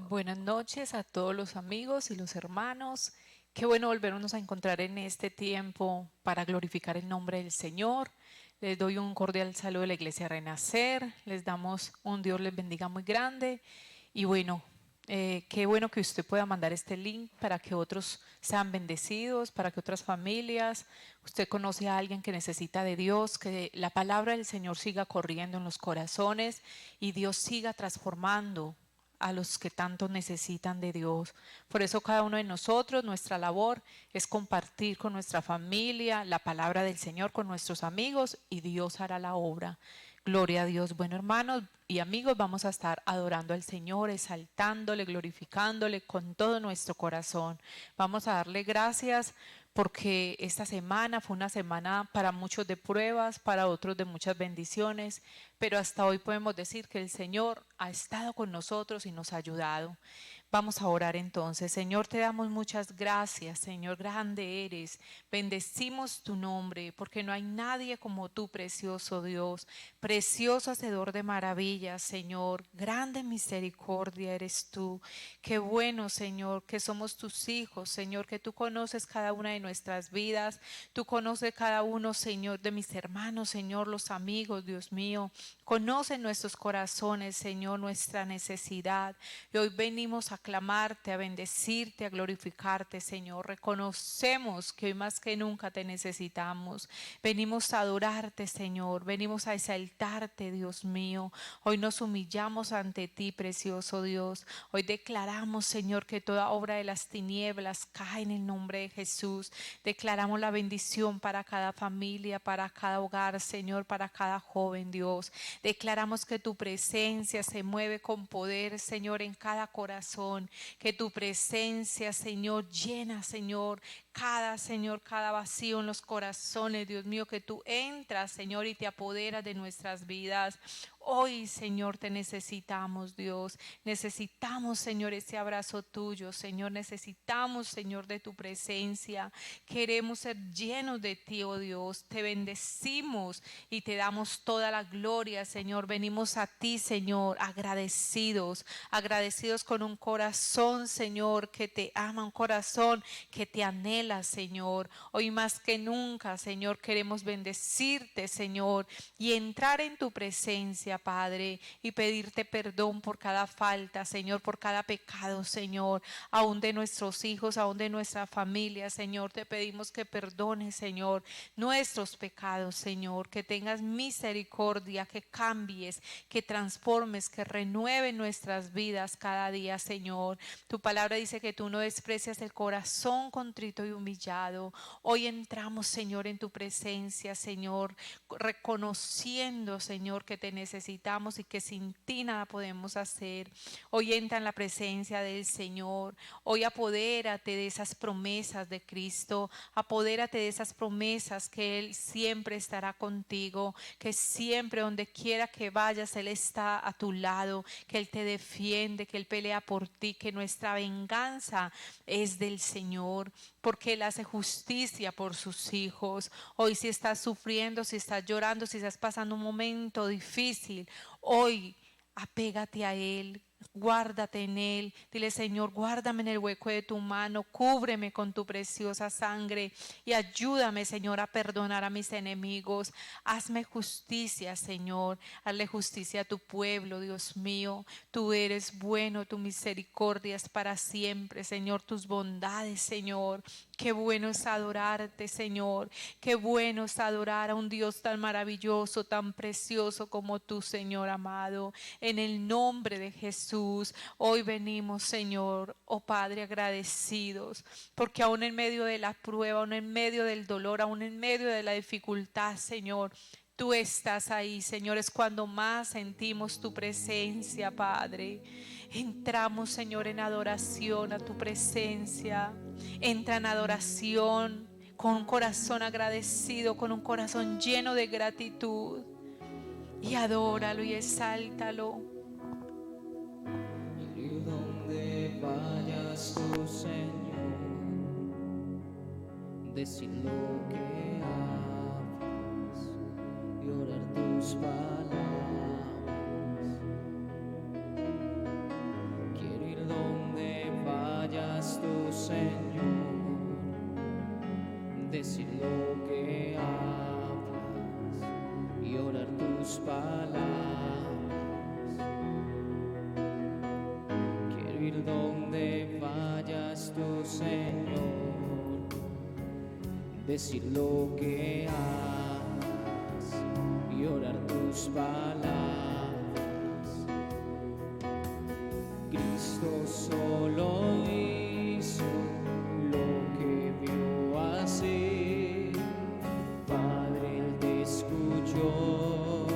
Buenas noches a todos los amigos y los hermanos. Qué bueno volvernos a encontrar en este tiempo para glorificar el nombre del Señor. Les doy un cordial saludo de la Iglesia Renacer. Les damos un Dios les bendiga muy grande. Y bueno, qué bueno que usted pueda mandar este link para que otros sean bendecidos, para que otras familias, usted conoce a alguien que necesita de Dios, que la palabra del Señor siga corriendo en los corazones y Dios siga transformando a los que tanto necesitan de Dios. Por eso cada uno de nosotros, nuestra labor es compartir con nuestra familia la palabra del Señor, con nuestros amigos, y Dios hará la obra. Gloria a Dios. Bueno, hermanos y amigos, vamos a estar adorando al Señor, exaltándole, glorificándole con todo nuestro corazón. Vamos a darle gracias porque esta semana fue una semana para muchos de pruebas, para otros de muchas bendiciones, pero hasta hoy podemos decir que el Señor ha estado con nosotros y nos ha ayudado. Vamos a orar entonces. Señor, te damos muchas gracias. Señor, grande eres. Bendecimos tu nombre porque no hay nadie como tú, precioso Dios, precioso hacedor de maravillas, Señor. Grande misericordia eres tú. Qué bueno, Señor, que somos tus hijos, Señor, que tú conoces cada una de nuestras vidas. Tú conoces cada uno, Señor, de mis hermanos, Señor, los amigos, Dios mío. Conoce nuestros corazones, Señor, nuestra necesidad. Y hoy venimos a clamarte, a bendecirte, a glorificarte, Señor. Reconocemos que hoy más que nunca te necesitamos. Venimos a adorarte, Señor. Venimos a exaltarte, Dios mío. Hoy nos humillamos ante ti, precioso Dios. Hoy declaramos, Señor, que toda obra de las tinieblas cae en el nombre de Jesús. Declaramos la bendición para cada familia, para cada hogar, Señor, para cada joven, Dios. Declaramos que tu presencia se mueve con poder, Señor, en cada corazón. Que tu presencia, Señor, llena, Señor, Señor, cada vacío en los corazones, Dios mío, que tú entras, Señor, y te apoderas de nuestras vidas. Hoy, Señor, te necesitamos, Dios. Necesitamos, Señor, ese abrazo tuyo, Señor. Necesitamos, Señor, de tu presencia. Queremos ser llenos de ti, oh Dios. Te bendecimos y te damos toda la gloria, Señor. Venimos a ti, Señor, agradecidos, agradecidos con un corazón, Señor, que te ama, un corazón que te anhela, Señor. Hoy más que nunca, Señor, queremos bendecirte, Señor, y entrar en tu presencia, Padre, y pedirte perdón por cada falta, Señor, por cada pecado, Señor, aún de nuestros hijos, aún de nuestra familia, Señor. Te pedimos que perdones, Señor, nuestros pecados, Señor, que tengas misericordia, que cambies, que transformes, que renueve nuestras vidas cada día, Señor. Tu palabra dice que tú no desprecias el corazón contrito y humillado. Hoy entramos, Señor, en tu presencia, Señor, reconociendo, Señor, que te necesitamos y que sin ti nada podemos hacer. Hoy entra en la presencia del Señor. Hoy apodérate de esas promesas de Cristo. Apodérate de esas promesas que Él siempre estará contigo, que siempre donde quiera que vayas Él está a tu lado, que Él te defiende, que Él pelea por ti, que nuestra venganza es del Señor, porque Él hace justicia por sus hijos. Hoy si estás sufriendo, si estás llorando, si estás pasando un momento difícil, hoy apégate a Él. Guárdate en Él, dile Señor, guárdame en el hueco de tu mano, cúbreme con tu preciosa sangre y ayúdame, Señor, a perdonar a mis enemigos. Hazme justicia, Señor, hazle justicia a tu pueblo, Dios mío. Tú eres bueno, tu misericordia es para siempre, Señor, tus bondades, Señor. Qué bueno es adorarte, Señor. Qué bueno es adorar a un Dios tan maravilloso, tan precioso como tú, Señor amado. En el nombre de Jesús, hoy venimos, Señor, oh Padre, agradecidos, porque aún en medio de la prueba, aún en medio del dolor, aún en medio de la dificultad, Señor, tú estás ahí, Señor. Es cuando más sentimos tu presencia, Padre. Entramos, Señor, en adoración a tu presencia. Entra en adoración con un corazón agradecido, con un corazón lleno de gratitud. Y adóralo y exáltalo. Y donde vayas tú, Señor, decir lo que hablas y orar tus palabras. Quiero ir donde Señor, decir lo que hablas y orar tus palabras. Quiero ir donde vayas tú, Señor, decir lo que amas y orar tus palabras. Cristo solo hizo lo que vio hacer. Padre, Él te escuchó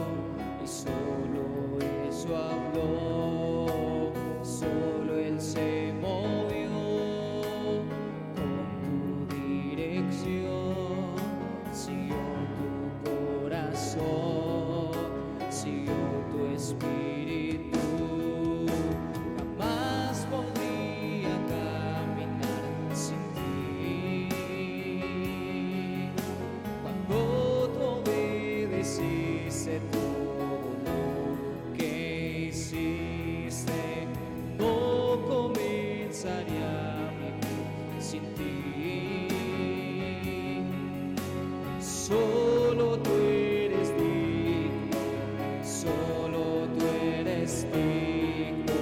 y solo eso habló. Solo Él se movió con tu dirección. Siguió tu corazón, siguió tu espíritu. Jamás podría caminar sin ti. Cuando tú obedeciste todo lo que hiciste, no comenzaría a vivir sin ti. Solo tú eres digno, solo tú eres digno.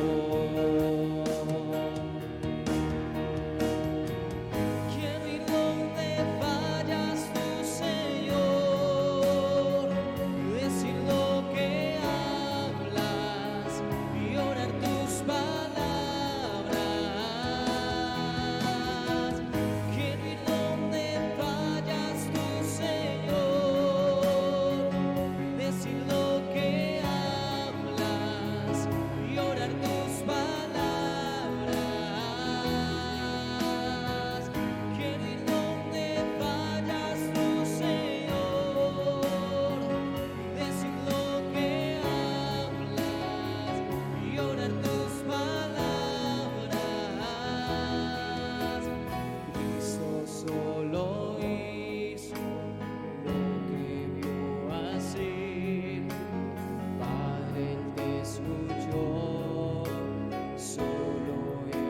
Quiero ir donde vayas tú, Señor, decir lo que hablas y orar tus palabras. Quiero ir donde vayas tú, Señor, decir lo que hablas y orar tus palabras. Quiero ir donde vayas tú, Señor, decir lo que hablas y orar tus palabras. Cristo solo hizo lo que vio hacer. Padre, Él te escuchó, solo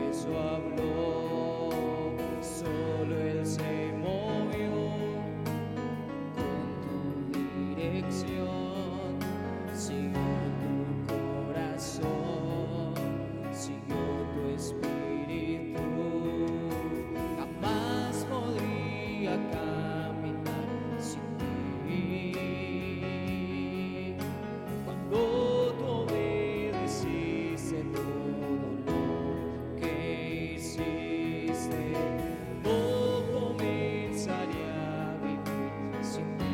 eso habló. Solo Él se movió con tu dirección. Siguió tu corazón, siguió tu espíritu. Jamás podría caminar sin ti. Cuando tú obedeciste todo lo que hiciste, no comenzaría a vivir sin ti.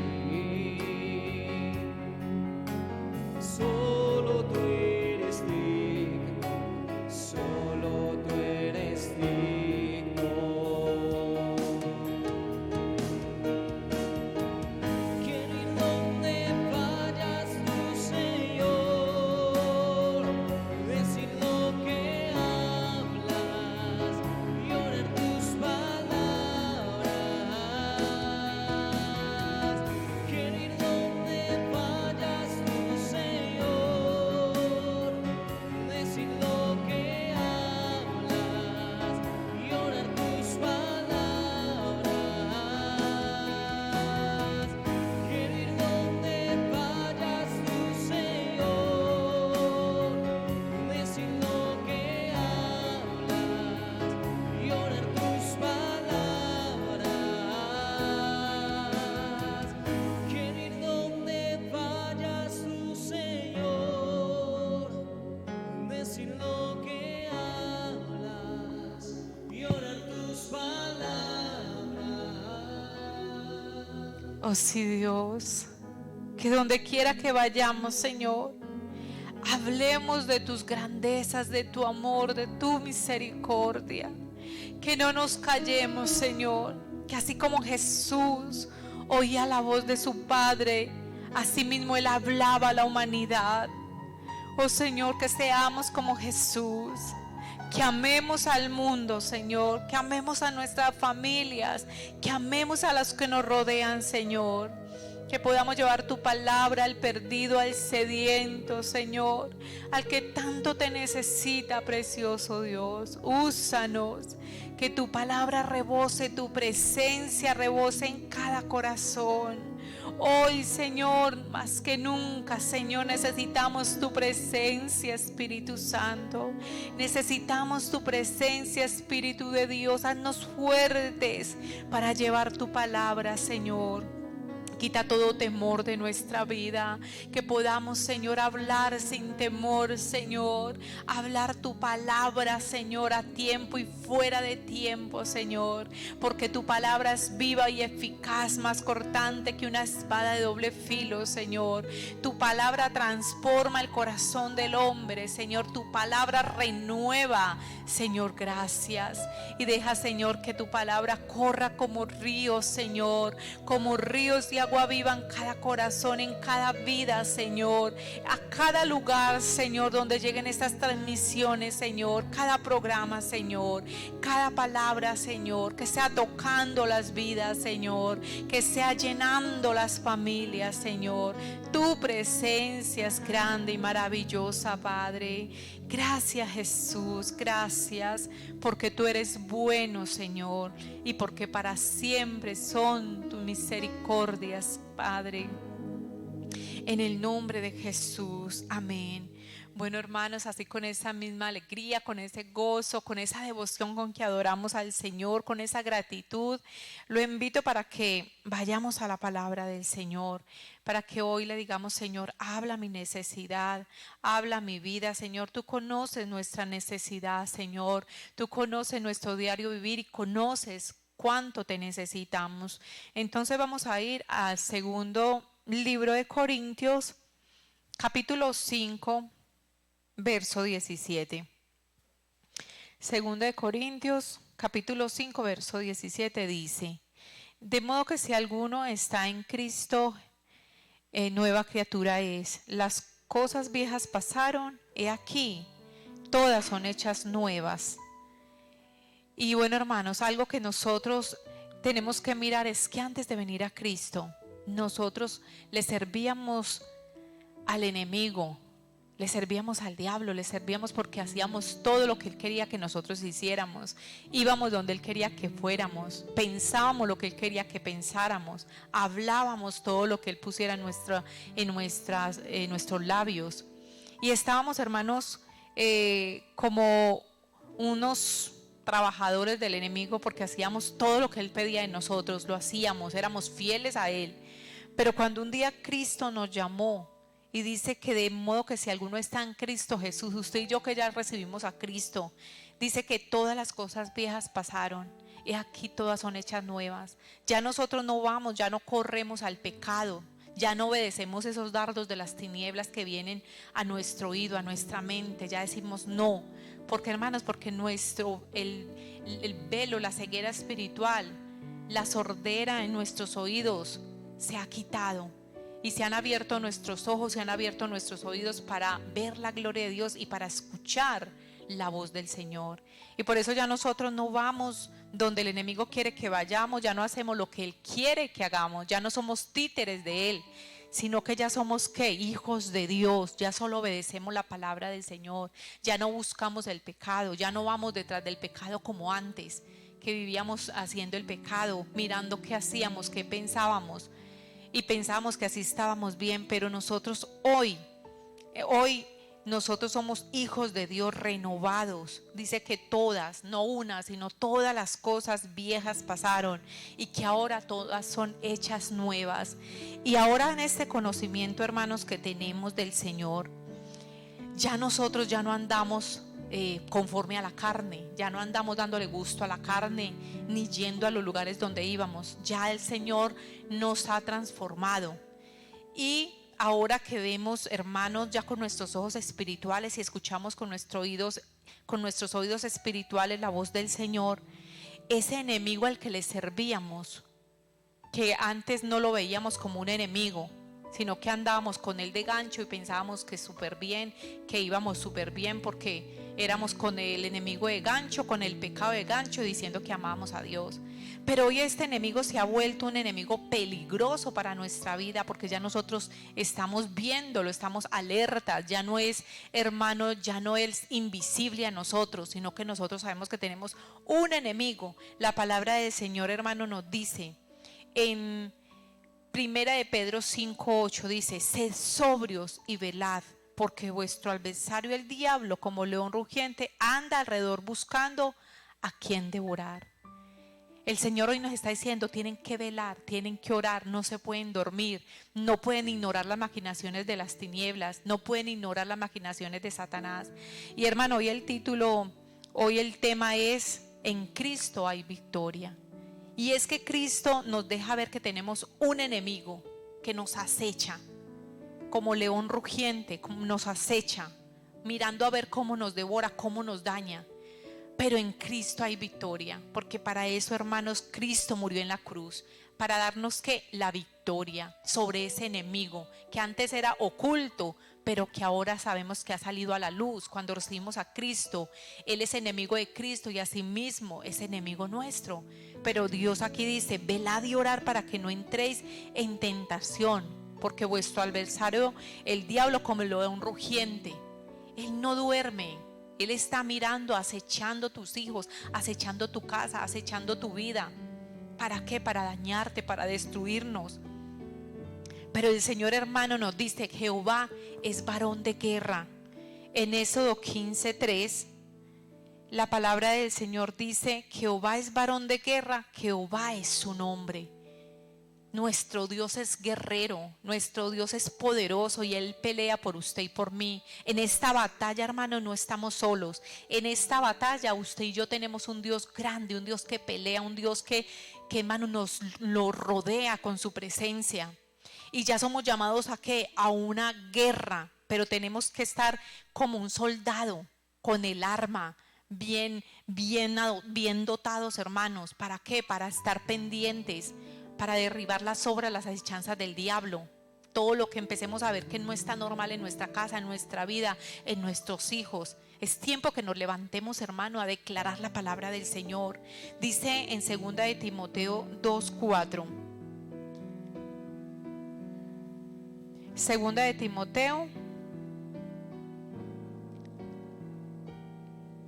Solo tú eres digno, solo tú eres digno. Quiero ir donde vayas tú, Señor, decir lo que hablas y orar tus palabras. Quiero ir donde vayas tú, Señor, decir lo que hablas y orar tus palabras. Quiero ir donde vayas tú, Señor, decir lo que hablas y orar tus palabras. Quiero ir donde vayas tú, Señor, decir lo que hablas y orar tus palabras. Oh sí, Dios, que donde quiera que vayamos, Señor, hablemos de tus grandezas, de tu amor, de tu misericordia. Que no nos callemos, Señor, que así como Jesús oía la voz de su Padre, así mismo Él hablaba a la humanidad. Oh Señor, que seamos como Jesús, que amemos al mundo, Señor, que amemos a nuestras familias, que amemos a los que nos rodean, Señor. Que podamos llevar tu palabra al perdido, al sediento, Señor, al que tanto te necesita, precioso Dios. Úsanos, que tu palabra rebose, tu presencia rebose en cada corazón. Hoy, Señor, más que nunca, Señor, necesitamos tu presencia, Espíritu Santo. Necesitamos tu presencia, Espíritu de Dios. Haznos fuertes para llevar tu palabra, Señor. Quita todo temor de nuestra vida, que podamos, Señor, hablar sin temor, Señor, hablar tu palabra, Señor, a tiempo y fuera de tiempo, Señor, porque tu palabra es viva y eficaz, más cortante que una espada de doble filo, Señor. Tu palabra transforma el corazón del hombre, Señor, tu palabra renueva, Señor, gracias. Y deja, Señor, que tu palabra corra como ríos, Señor, como ríos de agua viva en cada corazón, en cada vida, Señor, a cada lugar, Señor, donde lleguen estas transmisiones, Señor, cada programa, Señor, cada palabra, Señor, que sea tocando las vidas, Señor, que sea llenando las familias, Señor. Tu presencia es grande y maravillosa, Padre. Gracias, Jesús, gracias porque tú eres bueno, Señor, y porque para siempre son tus misericordias, Padre. En el nombre de Jesús, amén. Bueno, hermanos, así con esa misma alegría, con ese gozo, con esa devoción con que adoramos al Señor, con esa gratitud, lo invito para que vayamos a la palabra del Señor, para que hoy le digamos: Señor, habla mi necesidad, habla mi vida, Señor. Tú conoces nuestra necesidad, Señor. Tú conoces nuestro diario vivir y conoces cuánto te necesitamos. Entonces vamos a ir al segundo libro de Corintios, capítulo 5, verso 17. Segunda de Corintios, capítulo 5, verso 17 dice: de modo que si alguno está en Cristo, nueva criatura es. Las cosas viejas pasaron, he aquí, todas son hechas nuevas. Y bueno, hermanos, algo que nosotros tenemos que mirar es que antes de venir a Cristo, nosotros le servíamos al enemigo, le servíamos al diablo, le servíamos porque hacíamos todo lo que él quería que nosotros hiciéramos. Íbamos donde él quería que fuéramos, pensábamos lo que él quería que pensáramos, hablábamos todo lo que él pusiera en nuestros labios. Y estábamos, hermanos, como unos trabajadores del enemigo, porque hacíamos todo lo que él pedía de nosotros, lo hacíamos, éramos fieles a él. Pero cuando un día Cristo nos llamó y dice que de modo que si alguno está en Cristo Jesús, usted y yo que ya recibimos a Cristo, dice que todas las cosas viejas pasaron y aquí todas son hechas nuevas. Ya nosotros no vamos, ya no corremos al pecado, ya no obedecemos esos dardos de las tinieblas que vienen a nuestro oído, a nuestra mente. Ya decimos no, porque hermanos, porque el velo, la ceguera espiritual, la sordera en nuestros oídos se ha quitado y se han abierto nuestros ojos, se han abierto nuestros oídos para ver la gloria de Dios y para escuchar la voz del Señor. Y por eso ya nosotros no vamos donde el enemigo quiere que vayamos, ya no hacemos lo que él quiere que hagamos, ya no somos títeres de él, sino que ya somos ¿qué? Hijos de Dios. Ya solo obedecemos la palabra del Señor, ya no buscamos el pecado, ya no vamos detrás del pecado como antes, que vivíamos haciendo el pecado, mirando qué hacíamos, qué pensábamos, y pensábamos que así estábamos bien. Pero nosotros hoy nosotros somos hijos de Dios renovados. Dice que todas, no una, sino todas las cosas viejas pasaron y que ahora todas son hechas nuevas. Y ahora en este conocimiento, hermanos, que tenemos del Señor, ya nosotros ya no andamos conforme a la carne, ya no andamos dándole gusto a la carne ni yendo a los lugares donde íbamos. Ya el Señor nos ha transformado. Y ahora que vemos, hermanos, ya con nuestros ojos espirituales y escuchamos con nuestros oídos espirituales la voz del Señor, ese enemigo al que le servíamos, que antes no lo veíamos como un enemigo, sino que andábamos con él de gancho y pensábamos que súper bien, que íbamos súper bien porque éramos con el enemigo de gancho, con el pecado de gancho, diciendo que amábamos a Dios. Pero hoy este enemigo se ha vuelto un enemigo peligroso para nuestra vida, porque ya nosotros estamos viéndolo, estamos alertas. Ya no es, hermano, ya no es invisible a nosotros, sino que nosotros sabemos que tenemos un enemigo. La palabra del Señor, hermano, nos dice en Primera de Pedro 5:8, dice: sed sobrios y velad, porque vuestro adversario el diablo, como león rugiente, anda alrededor buscando a quien devorar. El Señor hoy nos está diciendo: tienen que velar, tienen que orar, no se pueden dormir, no pueden ignorar las maquinaciones de las tinieblas, no pueden ignorar las maquinaciones de Satanás. Y hermano, hoy el tema es: en Cristo hay victoria. Y es que Cristo nos deja ver que tenemos un enemigo que nos acecha, como león rugiente, nos acecha, mirando a ver cómo nos devora, cómo nos daña. Pero en Cristo hay victoria, porque para eso, hermanos, Cristo murió en la cruz, para darnos la victoria sobre ese enemigo que antes era oculto, pero que ahora sabemos que ha salido a la luz. Cuando recibimos a Cristo, Él es enemigo de Cristo y asimismo es enemigo nuestro. Pero Dios aquí dice: velad y orad para que no entréis en tentación, porque vuestro adversario, el diablo, como león rugiente, Él no duerme. Él está mirando, acechando tus hijos, acechando tu casa, acechando tu vida. ¿Para qué? Para dañarte, para destruirnos. Pero el Señor, hermano, nos dice: Jehová es varón de guerra. En Éxodo 15:3, la palabra del Señor dice: Jehová es varón de guerra, Jehová es su nombre. Nuestro Dios es guerrero, nuestro Dios es poderoso y Él pelea por usted y por mí. En esta batalla, hermano, no estamos solos. En esta batalla usted y yo tenemos un Dios grande, un Dios que pelea, un Dios que hermano, nos lo rodea con su presencia. Y ya somos llamados ¿a qué? A una guerra, pero tenemos que estar como un soldado, con el arma, bien dotados, hermanos. ¿Para qué? Para estar pendientes, para derribar las obras, las asechanzas del diablo. Todo lo que empecemos a ver que no está normal en nuestra casa, en nuestra vida, en nuestros hijos. Es tiempo que nos levantemos, hermano, a declarar la palabra del Señor. Dice en 2 de Timoteo 2:4. 2 de Timoteo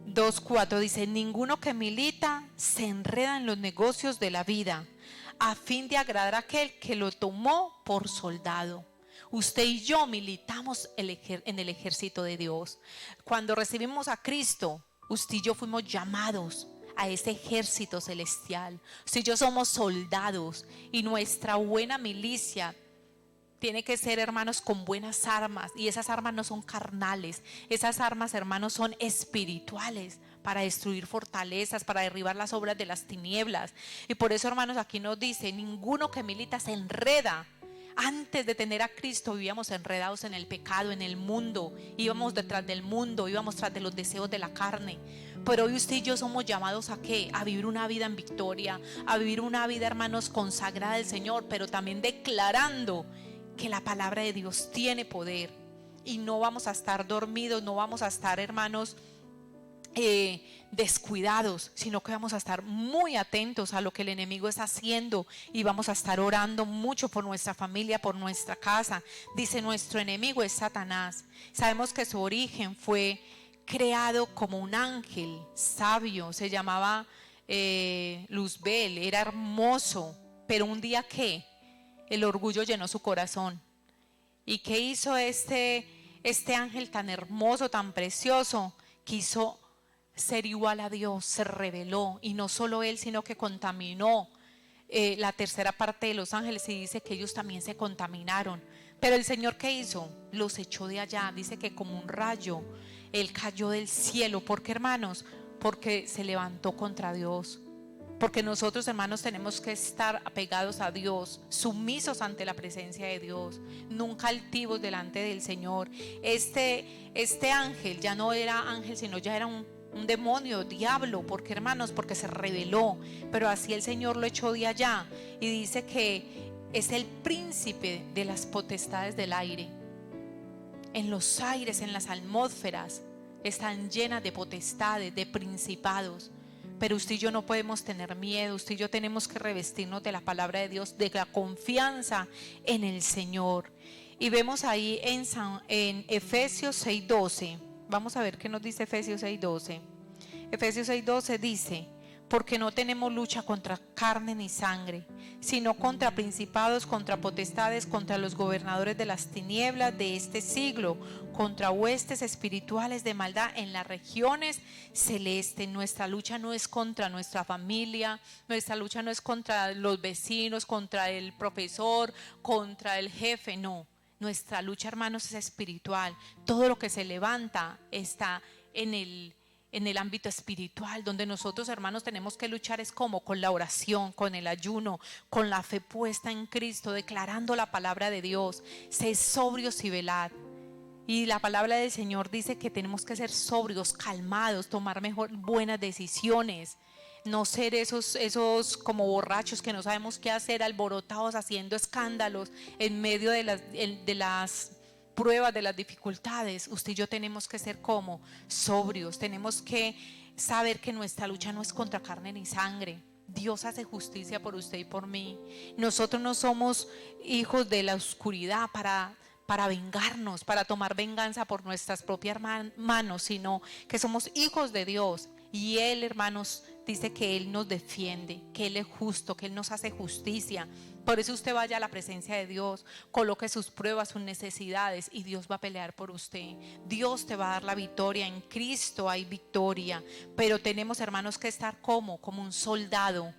2:4 dice: ninguno que milita se enreda en los negocios de la vida, a fin de agradar a aquel que lo tomó por soldado. Usted y yo militamos en el ejército de Dios. Cuando recibimos a Cristo, usted y yo fuimos llamados a ese ejército celestial. Usted y yo somos soldados, y nuestra buena milicia tiene que ser, hermanos, con buenas armas. Y esas armas no son carnales. Esas armas, hermanos, son espirituales, para destruir fortalezas, para derribar las obras de las tinieblas. Y por eso, hermanos, aquí nos dice: ninguno que milita se enreda. Antes de tener a Cristo vivíamos enredados en el pecado, en el mundo. Íbamos detrás del mundo, íbamos tras de los deseos de la carne. Pero hoy usted y yo somos llamados ¿a qué? A vivir una vida en victoria, a vivir una vida, hermanos, consagrada al Señor, pero también declarando que la palabra de Dios tiene poder. Y no vamos a estar dormidos, no vamos a estar, hermanos, descuidados, sino que vamos a estar muy atentos a lo que el enemigo está haciendo, y vamos a estar orando mucho por nuestra familia, por nuestra casa. Dice: nuestro enemigo es Satanás. Sabemos que su origen fue creado como un ángel sabio, se llamaba Luzbel, era hermoso, pero un día ¿qué? El orgullo llenó su corazón. ¿Y qué hizo este ángel tan hermoso, tan precioso? Quiso ser igual a Dios, se rebeló, y no solo él, sino que contaminó la tercera parte de los ángeles, y dice que ellos también se contaminaron. Pero el Señor, ¿qué hizo? Los echó de allá. Dice que como un rayo él cayó del cielo. ¿Por qué, hermanos? Porque se levantó contra Dios. Porque nosotros, hermanos, tenemos que estar apegados a Dios, sumisos ante la presencia de Dios, nunca altivos delante del Señor. Este ángel ya no era ángel, sino ya era un demonio, diablo. ¿Por qué, hermanos? Porque se rebeló. Pero así el Señor lo echó de allá, y dice que es el príncipe de las potestades del aire. En los aires, en las atmósferas, están llenas de potestades, de principados. Pero usted y yo no podemos tener miedo. Usted y yo tenemos que revestirnos de la palabra de Dios, de la confianza en el Señor. Y vemos ahí en Efesios 6:12. Vamos a ver qué nos dice Efesios 6:12. Efesios 6:12 dice: porque no tenemos lucha contra carne ni sangre, sino contra principados, contra potestades, contra los gobernadores de las tinieblas de este siglo, contra huestes espirituales de maldad en las regiones celestes. Nuestra lucha no es contra nuestra familia, nuestra lucha no es contra los vecinos, contra el profesor, contra el jefe, no. Nuestra lucha, hermanos, es espiritual. Todo lo que se levanta está en el ámbito espiritual, donde nosotros, hermanos, tenemos que luchar es como con la oración, con el ayuno, con la fe puesta en Cristo, declarando la palabra de Dios. Sed sobrios y velad. Y la palabra del Señor dice que tenemos que ser sobrios, calmados, tomar buenas decisiones, no ser esos como borrachos que no sabemos qué hacer, alborotados, haciendo escándalos en medio de las pruebas, de las dificultades. Usted y yo tenemos que ser como sobrios, tenemos que saber que nuestra lucha no es contra carne ni sangre. Dios hace justicia por usted y por mí. Nosotros no somos hijos de la oscuridad para vengarnos, para tomar venganza por nuestras propias manos, sino que somos hijos de Dios. Y Él, hermanos, dice que Él nos defiende, que Él es justo, que Él nos hace justicia. Por eso usted vaya a la presencia de Dios, coloque sus pruebas, sus necesidades, y Dios va a pelear por usted. Dios te va a dar la victoria. En Cristo hay victoria. Pero tenemos, hermanos, que estar como un soldado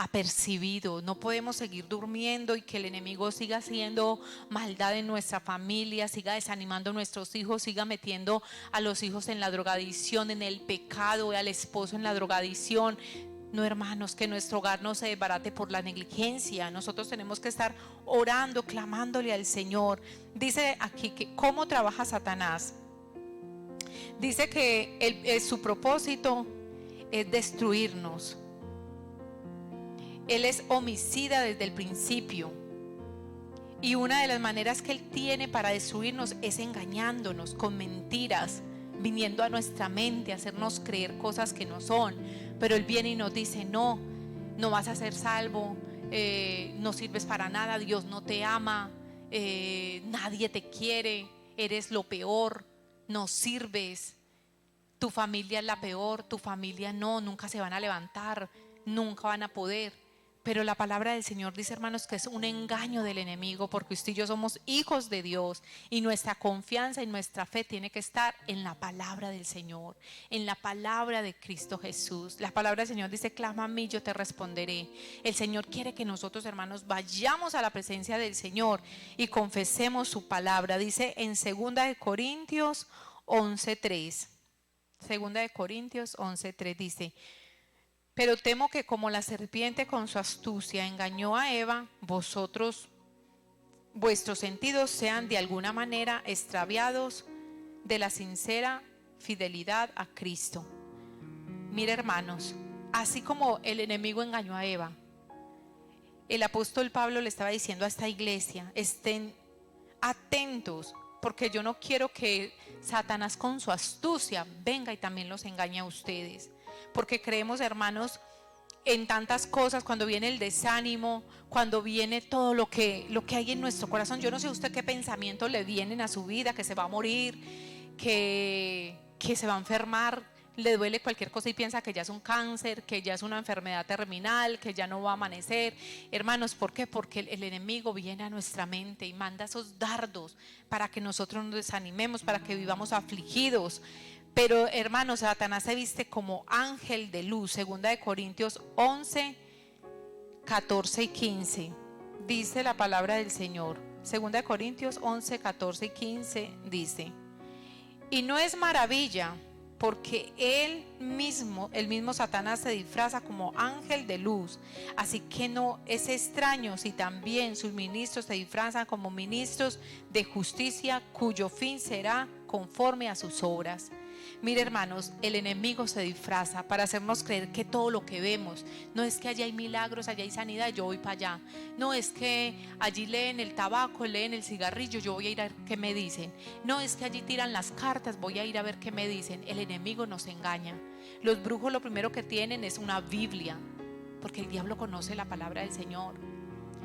apercibido. No podemos seguir durmiendo y que el enemigo siga haciendo maldad en nuestra familia, siga desanimando a nuestros hijos, siga metiendo a los hijos en la drogadicción, en el pecado, al esposo en la drogadicción. No, hermanos, que nuestro hogar no se desbarate por la negligencia. Nosotros tenemos que estar orando, clamándole al Señor. Dice aquí que cómo trabaja Satanás. Dice que su propósito es destruirnos. Él es homicida desde el principio. Y una de las maneras que Él tiene para destruirnos es engañándonos con mentiras, viniendo a nuestra mente, hacernos creer cosas que no son. Pero Él viene y nos dice: no vas a ser salvo, no sirves para nada, Dios no te ama, nadie te quiere, eres lo peor, no sirves, tu familia es la peor, tu familia nunca se van a levantar, nunca van a poder. Pero la palabra del Señor dice, hermanos, que es un engaño del enemigo, porque usted y yo somos hijos de Dios y nuestra confianza y nuestra fe tiene que estar en la palabra del Señor, en la palabra de Cristo Jesús. La palabra del Señor dice: clama a mí, yo te responderé. El Señor quiere que nosotros, hermanos, vayamos a la presencia del Señor y confesemos su palabra. Dice en 2 Corintios 11:3. 2 Corintios 11:3 dice: pero temo que como la serpiente con su astucia engañó a Eva, vuestros sentidos sean de alguna manera extraviados de la sincera fidelidad a Cristo. Mire, hermanos, así como el enemigo engañó a Eva, el apóstol Pablo le estaba diciendo a esta iglesia: estén atentos, porque yo no quiero que Satanás con su astucia venga y también los engañe a ustedes. Porque creemos, hermanos, en tantas cosas, cuando viene el desánimo, cuando viene todo lo que hay en nuestro corazón. Yo no sé a usted qué pensamientos le vienen a su vida: que se va a morir, que se va a enfermar, le duele cualquier cosa y piensa que ya es un cáncer, que ya es una enfermedad terminal, que ya no va a amanecer. Hermanos, ¿por qué? Porque el enemigo viene a nuestra mente y manda esos dardos para que nosotros nos desanimemos, para que vivamos afligidos. Pero, hermanos, Satanás se viste como ángel de luz. 2 Corintios 11, 14 y 15. Dice la palabra del Señor. 2 Corintios 11, 14 y 15 dice: y no es maravilla, porque el mismo Satanás se disfraza como ángel de luz. Así que no es extraño si también sus ministros se disfrazan como ministros de justicia, cuyo fin será conforme a sus obras. Mire, hermanos, el enemigo se disfraza para hacernos creer que todo lo que vemos, no es que allá hay milagros, allá hay sanidad, yo voy para allá. No es que allí leen el tabaco, leen el cigarrillo, yo voy a ir a ver qué me dicen. No es que allí tiran las cartas, voy a ir a ver qué me dicen. El enemigo nos engaña. Los brujos lo primero que tienen es una Biblia, porque el diablo conoce la palabra del Señor.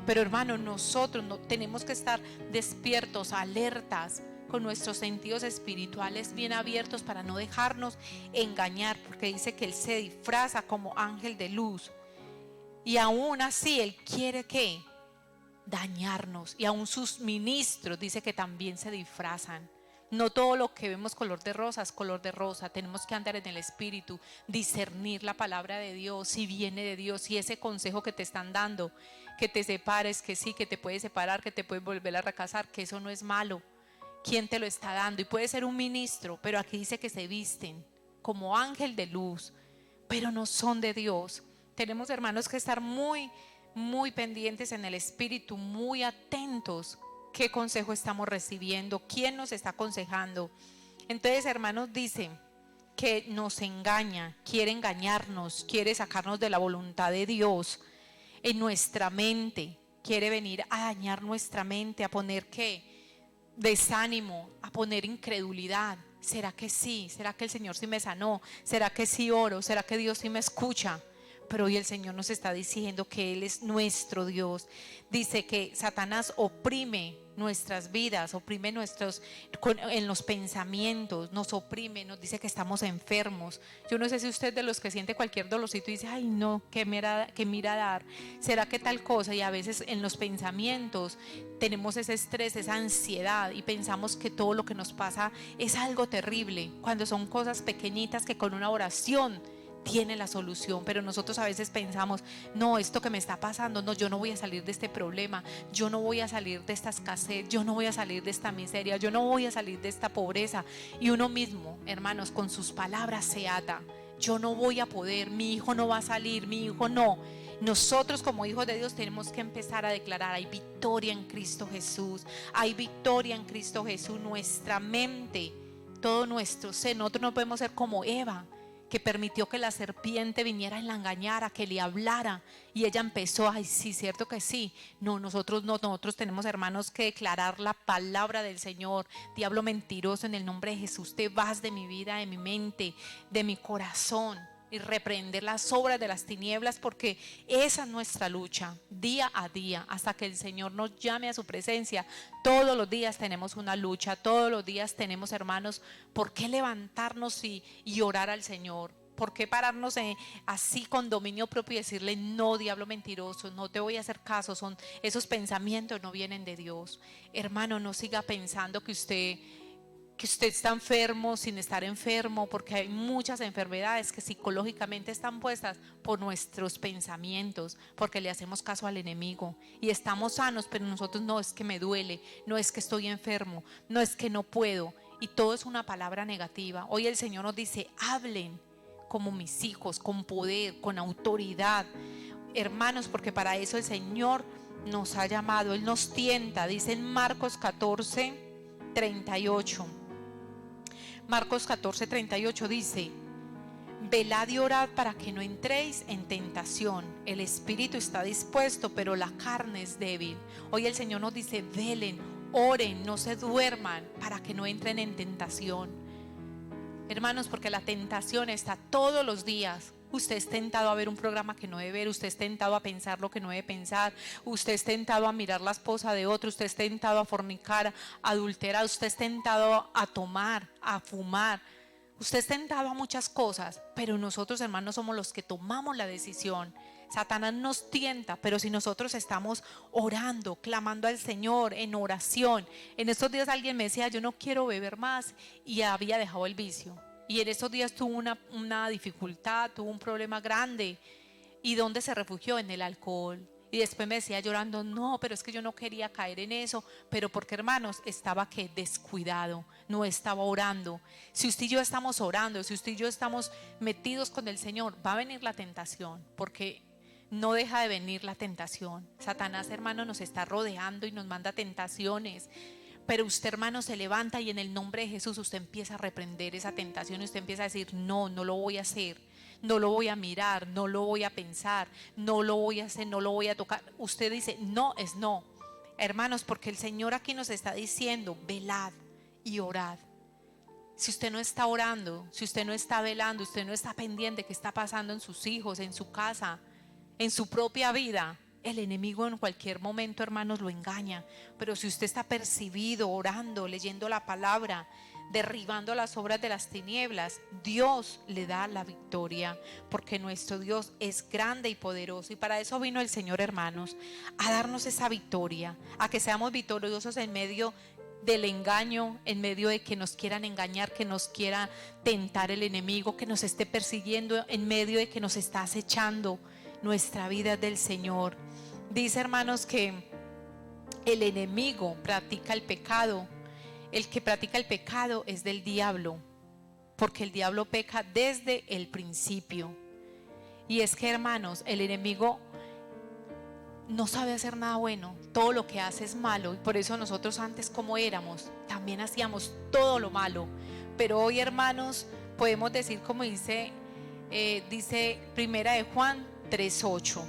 Pero hermano, nosotros no, tenemos que estar despiertos, alertas, con nuestros sentidos espirituales bien abiertos para no dejarnos engañar, porque dice que Él se disfraza como ángel de luz. Y aún así Él quiere que dañarnos. Y aún sus ministros dice que también se disfrazan. No todo lo que vemos color de rosa es color de rosa. Tenemos que andar en el espíritu, discernir la palabra de Dios, si viene de Dios, si ese consejo que te están dando, que te separes, que sí, que te puedes separar, que te puedes volver a recasar, que eso no es malo. ¿Quién te lo está dando? Y puede ser un ministro, pero aquí dice que se visten como ángel de luz, pero no son de Dios. Tenemos, hermanos, que estar muy pendientes en el espíritu, muy atentos. ¿Qué consejo estamos recibiendo? ¿Quién nos está aconsejando? Entonces, hermanos, dice que nos engaña, quiere engañarnos, quiere sacarnos de la voluntad de Dios en nuestra mente, quiere venir a dañar nuestra mente, a poner ¿qué? Desánimo, a poner incredulidad. ¿Será que sí? ¿Será que el Señor sí me sanó? ¿Será que sí oro? ¿Será que Dios sí me escucha? Pero hoy el Señor nos está diciendo que Él es nuestro Dios. Dice que Satanás oprime nuestras vidas, oprime en los pensamientos, nos oprime, nos dice que estamos enfermos. Yo no sé si usted de los que siente cualquier dolorcito y dice, ay no, que mira a dar, será que tal cosa, y a veces en los pensamientos tenemos ese estrés, esa ansiedad y pensamos que todo lo que nos pasa es algo terrible, cuando son cosas pequeñitas que con una oración tiene la solución. Pero nosotros a veces pensamos, no, esto que me está pasando, no, yo no voy a salir de este problema, yo no voy a salir de esta escasez, yo no voy a salir de esta miseria, yo no voy a salir de esta pobreza. Y uno mismo, hermanos, con sus palabras se ata. Yo no voy a poder, mi hijo no va a salir, mi hijo no. Nosotros como hijos de Dios tenemos que empezar a declarar, hay victoria en Cristo Jesús, hay victoria en Cristo Jesús. Nuestra mente, todo nuestro ser, nosotros no podemos ser como Eva, que permitió que la serpiente viniera y la engañara, que le hablara, y ella empezó, ay sí, cierto que sí. No, nosotros tenemos, hermanos, que declarar la palabra del Señor. Diablo mentiroso, en el nombre de Jesús te vas de mi vida, de mi mente, de mi corazón, y reprender las obras de las tinieblas, porque esa es nuestra lucha día a día hasta que el Señor nos llame a su presencia. Todos los días tenemos una lucha, todos los días tenemos, hermanos, por qué levantarnos y orar al Señor. ¿Por qué pararnos así con dominio propio y decirle, no, diablo mentiroso, no te voy a hacer caso? Esos pensamientos no vienen de Dios. Hermano, no siga pensando que usted está enfermo sin estar enfermo, porque hay muchas enfermedades que psicológicamente están puestas por nuestros pensamientos, porque le hacemos caso al enemigo y estamos sanos, pero nosotros no, es que me duele, no es que estoy enfermo, no es que no puedo, y todo es una palabra negativa. Hoy el Señor nos dice, hablen como mis hijos, con poder, con autoridad, hermanos, porque para eso el Señor nos ha llamado. Él nos tienta, dice en Marcos 14:38. Marcos 14:38 dice, velad y orad para que no entréis en tentación. El espíritu está dispuesto, pero la carne es débil. Hoy el Señor nos dice, velen, oren, no se duerman para que no entren en tentación. Hermanos, porque la tentación está todos los días. Usted es tentado a ver un programa que no debe ver, usted es tentado a pensar lo que no debe pensar, usted es tentado a mirar la esposa de otro, usted es tentado a fornicar, a adulterar, usted es tentado a tomar, a fumar, usted es tentado a muchas cosas, pero nosotros, hermanos, somos los que tomamos la decisión. Satanás nos tienta, pero si nosotros estamos orando, clamando al Señor en oración. En estos días alguien me decía, yo no quiero beber más, y había dejado el vicio. Y en esos días tuvo una dificultad, tuvo un problema grande. ¿Y dónde se refugió? En el alcohol. Y después me decía llorando, no, pero es que yo no quería caer en eso. Pero porque, hermanos, estaba que descuidado, no estaba orando. Si usted y yo estamos orando, si usted y yo estamos metidos con el Señor, va a venir la tentación, porque no deja de venir la tentación. Satanás, hermano, nos está rodeando y nos manda tentaciones. Pero usted, hermano, se levanta y en el nombre de Jesús usted empieza a reprender esa tentación y usted empieza a decir, no, no lo voy a hacer, no lo voy a mirar, no lo voy a pensar, no lo voy a hacer, no lo voy a tocar. Usted dice, no es no. Hermanos, porque el Señor aquí nos está diciendo, velad y orad. Si usted no está orando, si usted no está velando, usted no está pendiente de qué está pasando en sus hijos, en su casa, en su propia vida, el enemigo en cualquier momento, hermanos, lo engaña. Pero si usted está percibido, orando, leyendo la palabra, derribando las obras de las tinieblas, Dios le da la victoria, porque nuestro Dios es grande y poderoso. Y para eso vino el Señor, hermanos, a darnos esa victoria, a que seamos victoriosos en medio del engaño, en medio de que nos quieran engañar, que nos quiera tentar el enemigo, que nos esté persiguiendo, en medio de que nos está acechando. Nuestra vida es del Señor. Dice, hermanos, que el enemigo practica el pecado. El que practica el pecado es del diablo, porque el diablo peca desde el principio. Y es que, hermanos, el enemigo no sabe hacer nada bueno, todo lo que hace es malo. Y por eso nosotros antes, como éramos, también hacíamos todo lo malo. Pero hoy, hermanos, podemos decir, como dice Primera de Juan 3:8,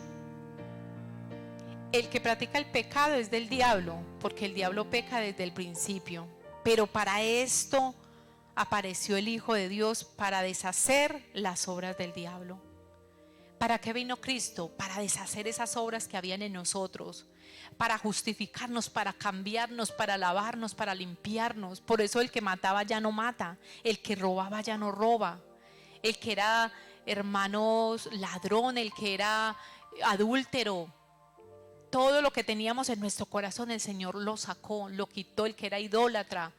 el que practica el pecado es del diablo, porque el diablo peca desde el principio. Pero para esto apareció el Hijo de Dios, para deshacer las obras del diablo. ¿Para qué vino Cristo? Para deshacer esas obras que habían en nosotros, para justificarnos, para cambiarnos, para lavarnos, para limpiarnos. Por eso el que mataba ya no mata, el que robaba ya no roba, el que era, hermanos, ladrón, el que era adúltero, todo lo que teníamos en nuestro corazón el Señor lo sacó, lo quitó. El que era idólatra,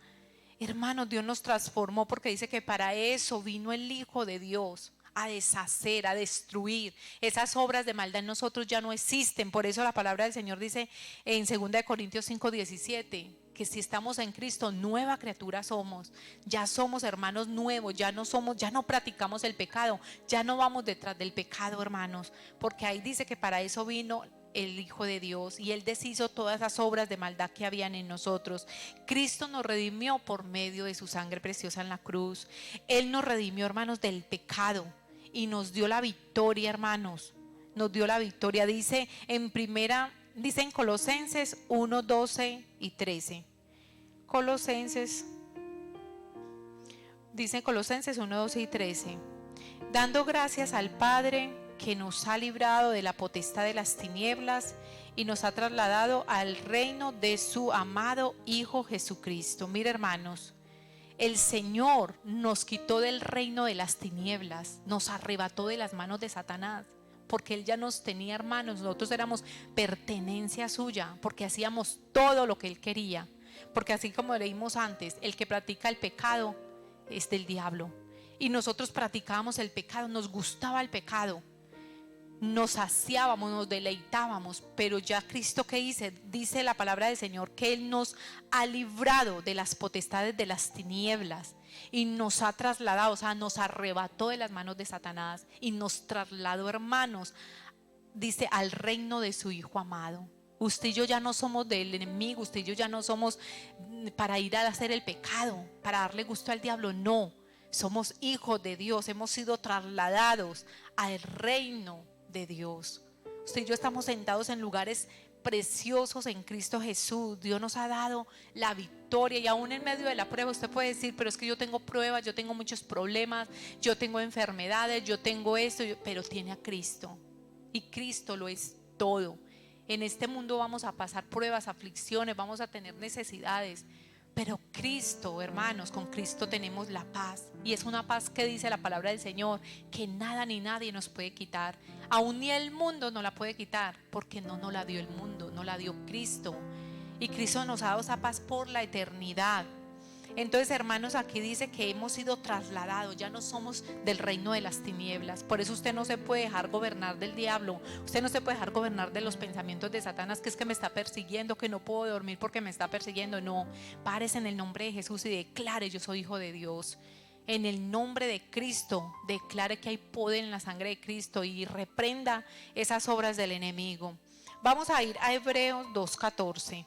hermanos, Dios nos transformó, porque dice que para eso vino el Hijo de Dios, a deshacer, a destruir. Esas obras de maldad en nosotros ya no existen. Por eso la palabra del Señor dice en 2 Corintios 5:17, que si estamos en Cristo, nueva criatura somos. Ya somos hermanos nuevos, ya no practicamos el pecado, ya no vamos detrás del pecado, hermanos, porque ahí dice que para eso vino el Hijo de Dios, y Él deshizo todas esas obras de maldad que habían en nosotros. Cristo nos redimió por medio de su sangre preciosa en la cruz. Él nos redimió, hermanos, del pecado y nos dio la victoria, hermanos. Nos dio la victoria. Dice en Colosenses 1:12 y 13. Dice en Colosenses 1:12 y 13. Dando gracias al Padre que nos ha librado de la potestad de las tinieblas y nos ha trasladado al reino de su amado Hijo Jesucristo. Mira, hermanos, el Señor nos quitó del reino de las tinieblas, nos arrebató de las manos de Satanás, porque Él ya nos tenía, hermanos. Nosotros éramos pertenencia suya, porque hacíamos todo lo que Él quería. Porque así como leímos antes, el que practica el pecado es del diablo. Y nosotros practicábamos el pecado, nos gustaba el pecado, nos saciábamos, nos deleitábamos. Pero ya Cristo, ¿qué dice la palabra del Señor? Que Él nos ha librado de las potestades de las tinieblas y nos ha trasladado, o sea, nos arrebató de las manos de Satanás y nos trasladó, hermanos, dice, al reino de su Hijo amado. Usted y yo ya no somos del enemigo, usted y yo ya no somos para ir a hacer el pecado, para darle gusto al diablo, no. Somos hijos de Dios, hemos sido trasladados al reino de Dios. Usted y yo estamos sentados en lugares preciosos en Cristo Jesús. Dios nos ha dado la victoria, y aún en medio de la prueba usted puede decir, pero es que yo tengo pruebas, yo tengo muchos problemas, yo tengo enfermedades, yo tengo esto, pero tiene a Cristo, y Cristo lo es todo. En este mundo vamos a pasar pruebas, aflicciones, vamos a tener necesidades, pero Cristo, hermanos, con Cristo tenemos la paz. Y es una paz que dice la palabra del Señor, que nada ni nadie nos puede quitar. Aún ni el mundo nos la puede quitar, porque no nos la dio el mundo, nos la dio Cristo. Y Cristo nos ha dado esa paz por la eternidad. Entonces, hermanos, aquí dice que hemos sido trasladados, ya no somos del reino de las tinieblas. Por eso usted no se puede dejar gobernar del diablo, usted no se puede dejar gobernar de los pensamientos de Satanás, que es que me está persiguiendo, que no puedo dormir porque me está persiguiendo. No, párese en el nombre de Jesús y declare: yo soy hijo de Dios. En el nombre de Cristo, declare que hay poder en la sangre de Cristo y reprenda esas obras del enemigo. Vamos a ir a Hebreos 2:14.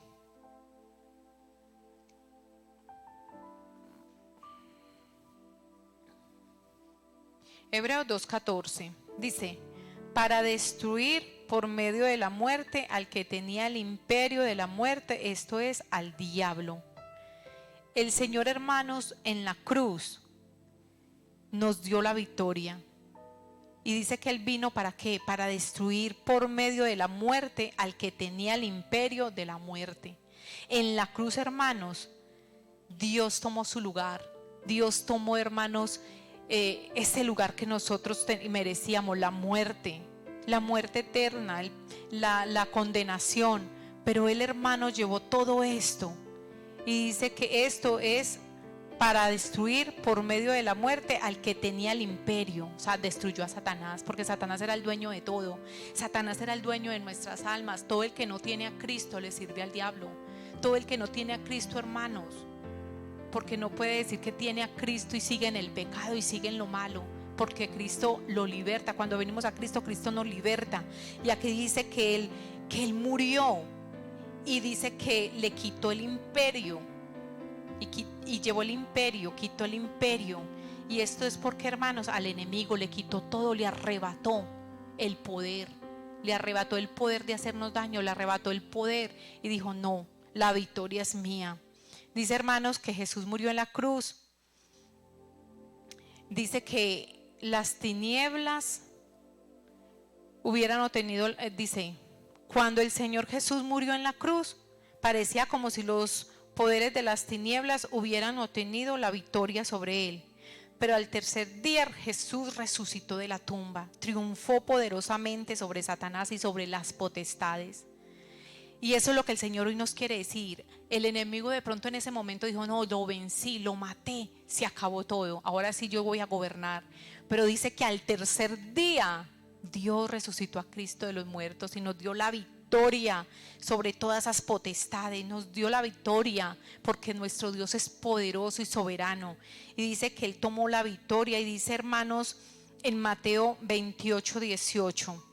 Hebreos 2:14 dice: para destruir por medio de la muerte al que tenía el imperio de la muerte, esto es, al diablo. El Señor, hermanos, en la cruz nos dio la victoria. Y dice que Él vino ¿para qué? Para destruir por medio de la muerte al que tenía el imperio de la muerte. En la cruz, hermanos, Dios tomó su lugar. Dios tomó, hermanos, ese lugar que nosotros merecíamos, la muerte eterna, la condenación. Pero Él, hermano, llevó todo esto y dice que esto es para destruir por medio de la muerte al que tenía el imperio. O sea, destruyó a Satanás, porque Satanás era el dueño de todo. Satanás era el dueño de nuestras almas. Todo el que no tiene a Cristo le sirve al diablo. Todo el que no tiene a Cristo, hermanos, porque no puede decir que tiene a Cristo y sigue en el pecado y sigue en lo malo, porque Cristo lo liberta. Cuando venimos a Cristo, Cristo nos liberta. Y aquí dice que Él murió, y dice que le quitó el imperio y llevó el imperio, quitó el imperio. Y esto es porque, hermanos, al enemigo le quitó todo, le arrebató el poder, le arrebató el poder de hacernos daño, le arrebató el poder y dijo: no, la victoria es mía. Dice, hermanos, que Jesús murió en la cruz. Dice que las tinieblas hubieran obtenido, dice, cuando el Señor Jesús murió en la cruz, parecía como si los poderes de las tinieblas hubieran obtenido la victoria sobre Él. Pero al tercer día Jesús resucitó de la tumba, triunfó poderosamente sobre Satanás y sobre las potestades. Y eso es lo que el Señor hoy nos quiere decir. El enemigo de pronto en ese momento dijo: no, lo vencí, lo maté, se acabó todo, ahora sí yo voy a gobernar. Pero dice que al tercer día Dios resucitó a Cristo de los muertos y nos dio la victoria sobre todas esas potestades. Nos dio la victoria porque nuestro Dios es poderoso y soberano. Y dice que Él tomó la victoria. Y dice, hermanos, en Mateo 28:18.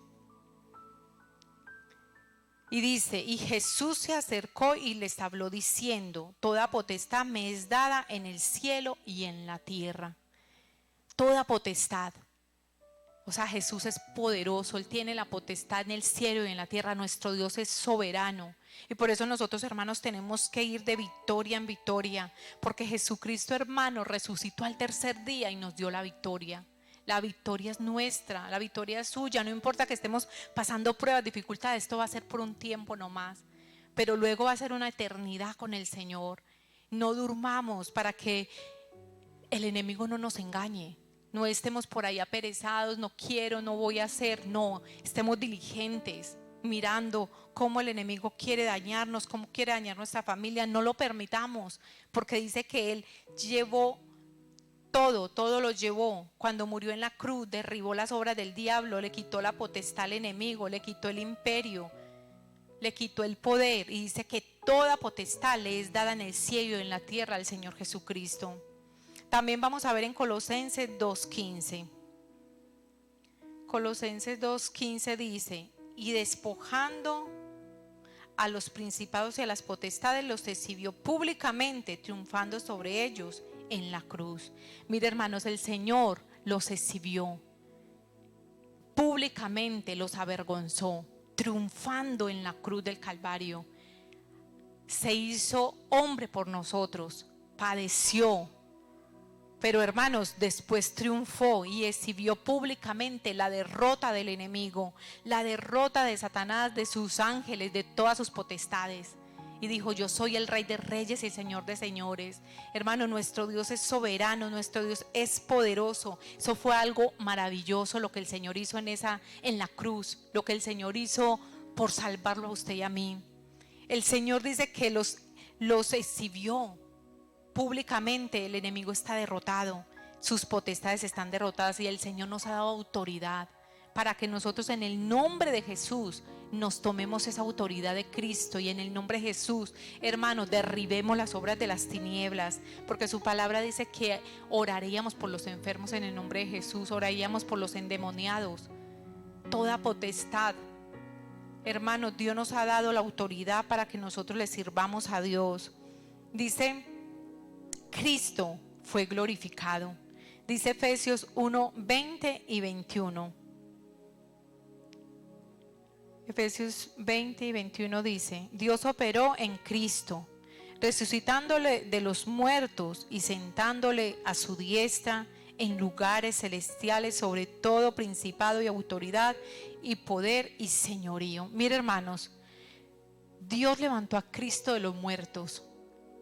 Y dice: y Jesús se acercó y les habló diciendo: toda potestad me es dada en el cielo y en la tierra. Toda potestad. O sea, Jesús es poderoso, Él tiene la potestad en el cielo y en la tierra. Nuestro Dios es soberano. Y por eso nosotros, hermanos, tenemos que ir de victoria en victoria, porque Jesucristo, hermano, resucitó al tercer día y nos dio la victoria. La victoria es nuestra, la victoria es suya. No importa que estemos pasando pruebas, dificultades, esto va a ser por un tiempo nomás, pero luego va a ser una eternidad con el Señor. No durmamos para que el enemigo no nos engañe. No estemos por ahí aperezados: no quiero, no voy a hacer. No, estemos diligentes, mirando cómo el enemigo quiere dañarnos, cómo quiere dañar nuestra familia. No lo permitamos, porque dice que Él llevó todo lo llevó. Cuando murió en la cruz, derribó las obras del diablo, le quitó la potestad al enemigo, le quitó el imperio, le quitó el poder. Y dice que toda potestad le es dada en el cielo y en la tierra al Señor Jesucristo. También vamos a ver en Colosenses 2:15. Colosenses 2:15 dice: y despojando a los principados y a las potestades, los exhibió públicamente, triunfando sobre ellos en la cruz. Mire, hermanos, el Señor los exhibió públicamente, los avergonzó, triunfando en la cruz del Calvario. Se hizo hombre por nosotros, padeció, pero, hermanos, después triunfó y exhibió públicamente la derrota del enemigo, la derrota de Satanás, de sus ángeles, de todas sus potestades. Y dijo: yo soy el Rey de Reyes y el Señor de Señores. Hermano, nuestro Dios es soberano, nuestro Dios es poderoso. Eso fue algo maravilloso lo que el Señor hizo en la cruz, lo que el Señor hizo por salvarlo a usted y a mí. El Señor dice que los exhibió públicamente. El enemigo está derrotado, sus potestades están derrotadas, y el Señor nos ha dado autoridad para que nosotros, en el nombre de Jesús, nos tomemos esa autoridad de Cristo. Y en el nombre de Jesús, hermanos, derribemos las obras de las tinieblas, porque su palabra dice que oraríamos por los enfermos en el nombre de Jesús, oraríamos por los endemoniados. Toda potestad, hermanos, Dios nos ha dado la autoridad para que nosotros le sirvamos a Dios. Dice: Cristo fue glorificado. Dice Efesios 1, 20 y 21. Efesios 20 y 21 dice: Dios operó en Cristo, resucitándole de los muertos y sentándole a su diestra en lugares celestiales sobre todo principado y autoridad y poder y señorío. Mire, hermanos, Dios levantó a Cristo de los muertos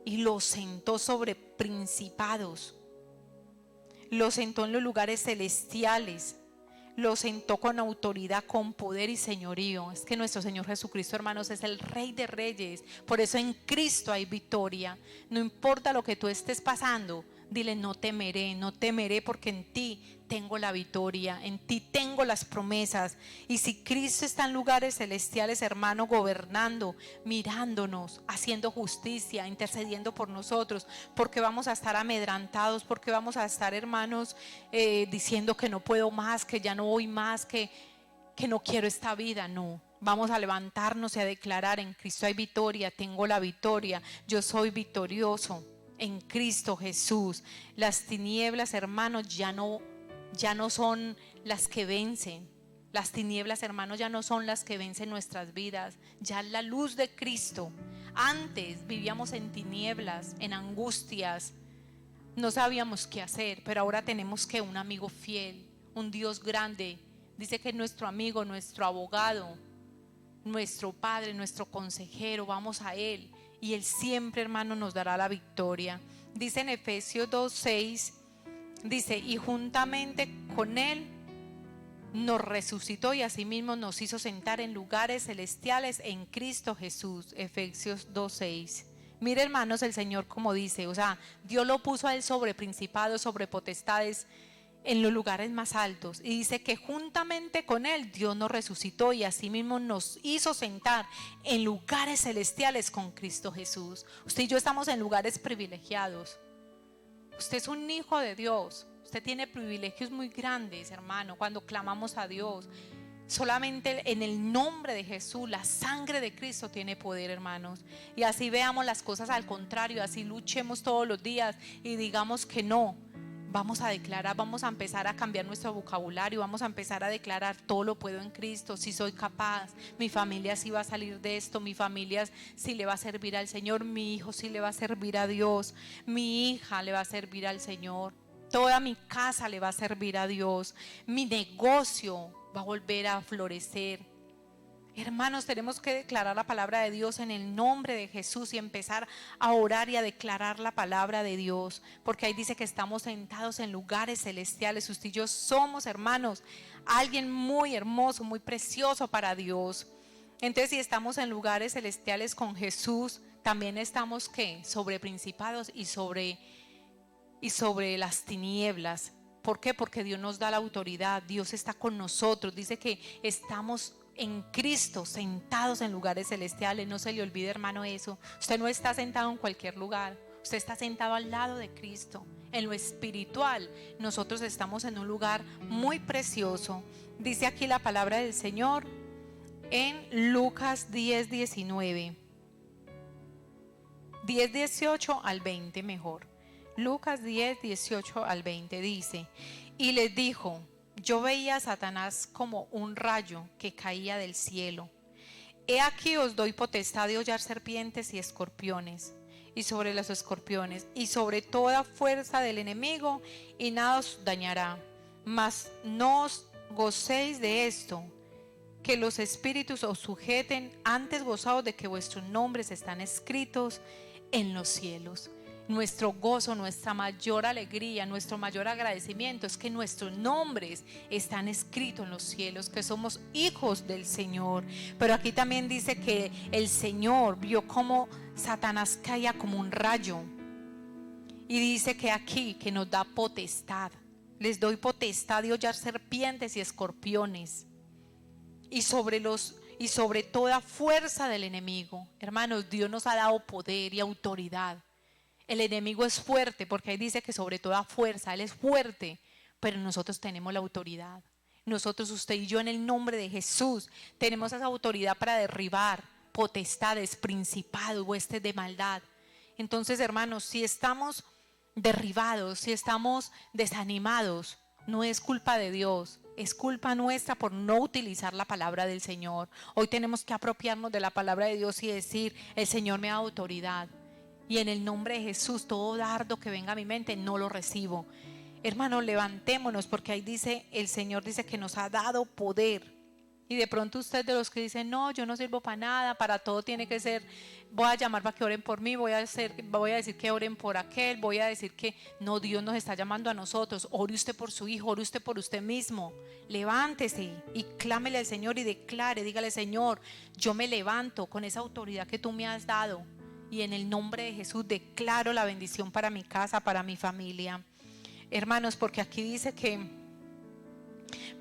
y lo sentó sobre principados, lo sentó en los lugares celestiales, lo sentó con autoridad, con poder y señorío. Es que nuestro Señor Jesucristo, hermanos, es el Rey de Reyes. Por eso en Cristo hay victoria. No importa lo que tú estés pasando, dile: no temeré porque en ti tengo la victoria, en ti tengo las promesas. Y si Cristo está en lugares celestiales, hermano, gobernando, mirándonos, haciendo justicia, intercediendo por nosotros, porque vamos a estar amedrantados, porque vamos a estar, hermanos, diciendo que no puedo más, que ya no voy más, que no quiero esta vida. No, vamos a levantarnos y a declarar: en Cristo hay victoria, tengo la victoria, yo soy victorioso en Cristo Jesús. Las tinieblas, hermanos, ya no son las que vencen. Las tinieblas, hermanos, ya no son las que vencen nuestras vidas. Ya la luz de Cristo. Antes vivíamos en tinieblas, en angustias, no sabíamos qué hacer, pero ahora tenemos que un amigo fiel, un Dios grande. Dice que es nuestro amigo, nuestro abogado, nuestro Padre, nuestro consejero. Vamos a Él y Él siempre, hermano, nos dará la victoria. Dice en Efesios 2:6, dice: y juntamente con Él nos resucitó y asimismo nos hizo sentar en lugares celestiales en Cristo Jesús. Efesios 2:6. Mire, hermanos, el Señor como dice, o sea, Dios lo puso a Él sobre principados, sobre potestades, en los lugares más altos, y dice que juntamente con Él Dios nos resucitó y asimismo nos hizo sentar en lugares celestiales con Cristo Jesús. Usted y yo estamos en lugares privilegiados. Usted es un hijo de Dios, usted tiene privilegios muy grandes, hermano, cuando clamamos a Dios. Solamente en el nombre de Jesús, la sangre de Cristo tiene poder, hermanos. Y así veamos las cosas al contrario, así luchemos todos los días y digamos que no. Vamos a declarar, vamos a empezar a cambiar nuestro vocabulario, vamos a empezar a declarar: todo lo puedo en Cristo, si soy capaz, mi familia sí va a salir de esto, mi familia sí le va a servir al Señor, mi hijo sí le va a servir a Dios, mi hija le va a servir al Señor, toda mi casa le va a servir a Dios, mi negocio va a volver a florecer. Hermanos, tenemos que declarar la palabra de Dios en el nombre de Jesús y empezar a orar y a declarar la palabra de Dios, porque ahí dice que estamos sentados en lugares celestiales. Usted y yo somos, hermanos, alguien muy hermoso, muy precioso para Dios. Entonces, si estamos en lugares celestiales con Jesús, también estamos ¿qué? Sobre principados y sobre las tinieblas. ¿Por qué? Porque Dios nos da la autoridad, Dios está con nosotros. Dice que estamos en Cristo, sentados en lugares celestiales. No se le olvide, hermano, eso. Usted no está sentado en cualquier lugar, usted está sentado al lado de Cristo. En lo espiritual, nosotros estamos en un lugar muy precioso. Dice aquí la palabra del Señor en Lucas 10:19, 10:18 al 20 mejor. Lucas 10:18 al 20 dice: y les dijo: yo veía a Satanás como un rayo que caía del cielo. He aquí os doy potestad de hollar serpientes y escorpiones, y sobre los escorpiones, y sobre toda fuerza del enemigo, y nada os dañará. Mas no os gocéis de esto, que los espíritus os sujeten, antes gozaos de que vuestros nombres están escritos en los cielos. Nuestro gozo, nuestra mayor alegría, nuestro mayor agradecimiento es que nuestros nombres están escritos en los cielos, que somos hijos del Señor. Pero aquí también dice que el Señor vio cómo Satanás caía como un rayo, y dice que aquí que nos da potestad. Les doy potestad de hollar serpientes y escorpiones, y sobre toda fuerza del enemigo. Hermanos, Dios nos ha dado poder y autoridad. El enemigo es fuerte, porque ahí dice que sobre toda fuerza, él es fuerte, pero nosotros tenemos la autoridad. Nosotros, usted y yo, en el nombre de Jesús, tenemos esa autoridad para derribar potestades, principados, huestes de maldad. Entonces, hermanos, si estamos derribados, si estamos desanimados, no es culpa de Dios, es culpa nuestra por no utilizar la palabra del Señor. Hoy tenemos que apropiarnos de la palabra de Dios y decir: el Señor me da autoridad, y en el nombre de Jesús todo dardo que venga a mi mente no lo recibo. Hermanos, levantémonos, porque ahí dice, el Señor dice que nos ha dado poder. Y de pronto usted de los que dicen: no, yo no sirvo para nada, para todo tiene que ser, voy a llamar para que oren por mí, voy a decir que oren por aquel, voy a decir que no, Dios nos está llamando a nosotros. Ore usted por su hijo, ore usted por usted mismo. Levántese y clámele al Señor y declare, dígale: Señor, yo me levanto con esa autoridad que tú me has dado, y en el nombre de Jesús declaro la bendición para mi casa, para mi familia. Hermanos, porque aquí dice que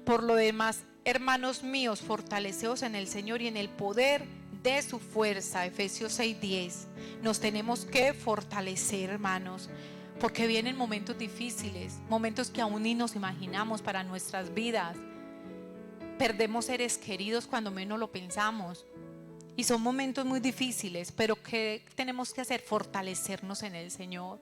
por lo demás, hermanos míos, fortaleceos en el Señor y en el poder de su fuerza. Efesios 6:10. Nos tenemos que fortalecer, hermanos, porque vienen momentos difíciles, momentos que aún ni nos imaginamos para nuestras vidas. Perdemos seres queridos cuando menos lo pensamos, y son momentos muy difíciles, pero ¿qué tenemos que hacer? Fortalecernos en el Señor.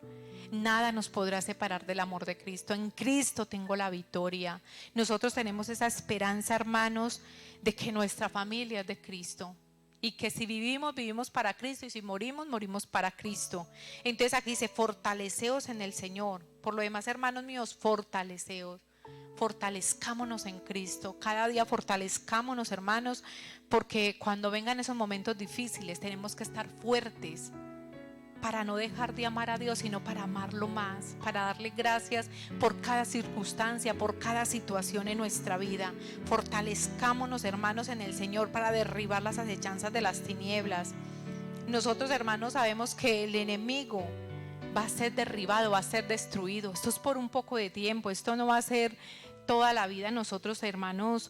Nada nos podrá separar del amor de Cristo. En Cristo tengo la victoria. Nosotros tenemos esa esperanza, hermanos, de que nuestra familia es de Cristo, y que si vivimos, vivimos para Cristo, y si morimos, morimos para Cristo. Entonces aquí dice: fortaleceos en el Señor. Por lo demás, hermanos míos, fortaleceos. Fortalezcámonos en Cristo. Cada día fortalezcámonos, hermanos, porque cuando vengan esos momentos difíciles tenemos que estar fuertes para no dejar de amar a Dios, sino para amarlo más, para darle gracias por cada circunstancia, por cada situación en nuestra vida. Fortalezcámonos, hermanos, en el Señor para derribar las acechanzas de las tinieblas. Nosotros, hermanos, sabemos que el enemigo va a ser derribado, va a ser destruido. Esto es por un poco de tiempo, esto no va a ser toda la vida. Nosotros, hermanos,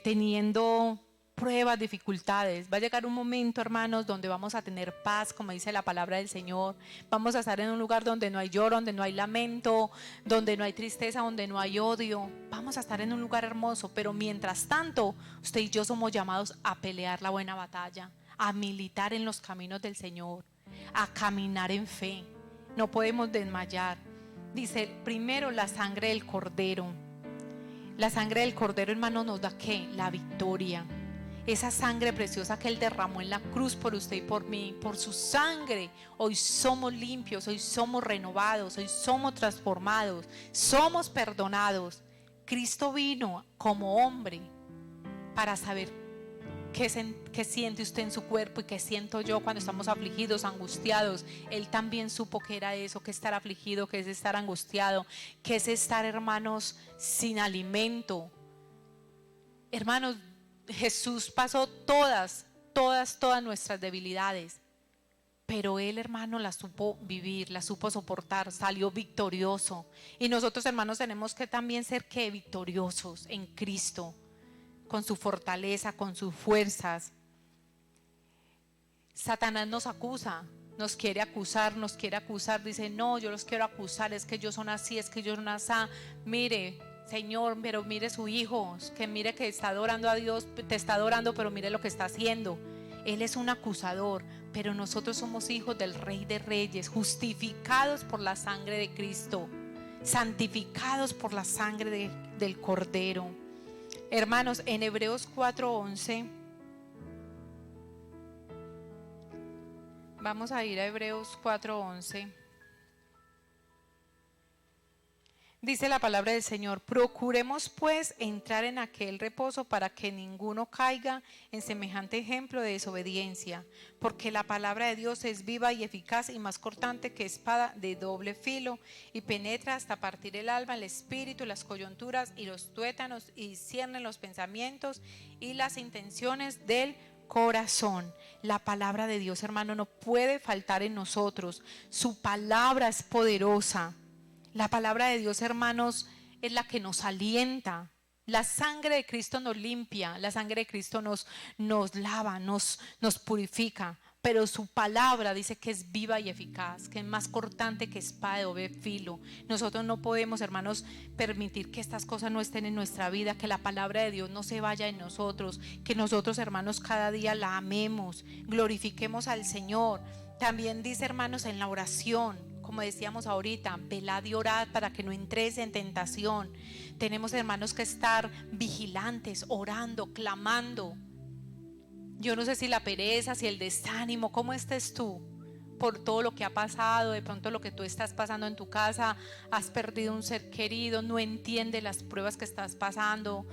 teniendo pruebas, dificultades, va a llegar un momento, hermanos, donde vamos a tener paz, como dice la palabra del Señor. Vamos a estar en un lugar donde no hay lloro, donde no hay lamento, donde no hay tristeza, donde no hay odio. Vamos a estar en un lugar hermoso, pero mientras tanto, usted y yo somos llamados a pelear la buena batalla, a militar en los caminos del Señor, a caminar en fe. No podemos desmayar. Dice: primero, la sangre del Cordero. La sangre del Cordero, hermano, nos da ¿qué? La victoria. Esa sangre preciosa que Él derramó en la cruz por usted y por mí. Por su sangre hoy somos limpios, hoy somos renovados, hoy somos transformados, somos perdonados. Cristo vino como hombre para saber qué siente usted en su cuerpo y qué siento yo cuando estamos afligidos, angustiados. Él también supo que era eso, que estar afligido, que es estar angustiado, que es estar, hermanos, sin alimento. Hermanos, Jesús pasó todas nuestras debilidades, pero Él, hermano, las supo vivir, las supo soportar, salió victorioso. Y nosotros, hermanos, tenemos que también ser ¿qué? Victoriosos en Cristo, con su fortaleza, con sus fuerzas. Satanás nos acusa, nos quiere acusar, dice: no, yo los quiero acusar, es que ellos son así, es que ellos son así. Mire, Señor, pero mire su hijo, que mire que está adorando a Dios, te está adorando, pero mire lo que está haciendo. Él es un acusador, pero nosotros somos hijos del Rey de Reyes, justificados por la sangre de Cristo, santificados por la sangre del Cordero. Hermanos, en Hebreos 4:11, vamos a ir a Hebreos 4:11. Dice la palabra del Señor: procuremos pues entrar en aquel reposo para que ninguno caiga en semejante ejemplo de desobediencia, porque la palabra de Dios es viva y eficaz y más cortante que espada de doble filo, y penetra hasta partir el alma, el espíritu, las coyunturas y los tuétanos, y discierne los pensamientos y las intenciones del corazón. La palabra de Dios, hermano, no puede faltar en nosotros. Su palabra es poderosa. La palabra de Dios, hermanos, es la que nos alienta. La sangre de Cristo nos limpia, la sangre de Cristo nos lava, nos purifica. Pero su palabra dice que es viva y eficaz, que es más cortante que espada de doble filo. Nosotros no podemos, hermanos, permitir que estas cosas no estén en nuestra vida, que la palabra de Dios no se vaya en nosotros, que nosotros, hermanos, cada día la amemos, glorifiquemos al Señor. También dice, hermanos, en la oración, Como decíamos ahorita, velad y orad para que no entréis en tentación. Tenemos, hermanos, que estar vigilantes, orando, clamando. Yo no sé si la pereza, si el desánimo, ¿cómo estés tú? Por todo lo que ha pasado, de pronto lo que tú estás pasando en tu casa, has perdido un ser querido, no entiendes las pruebas que estás pasando.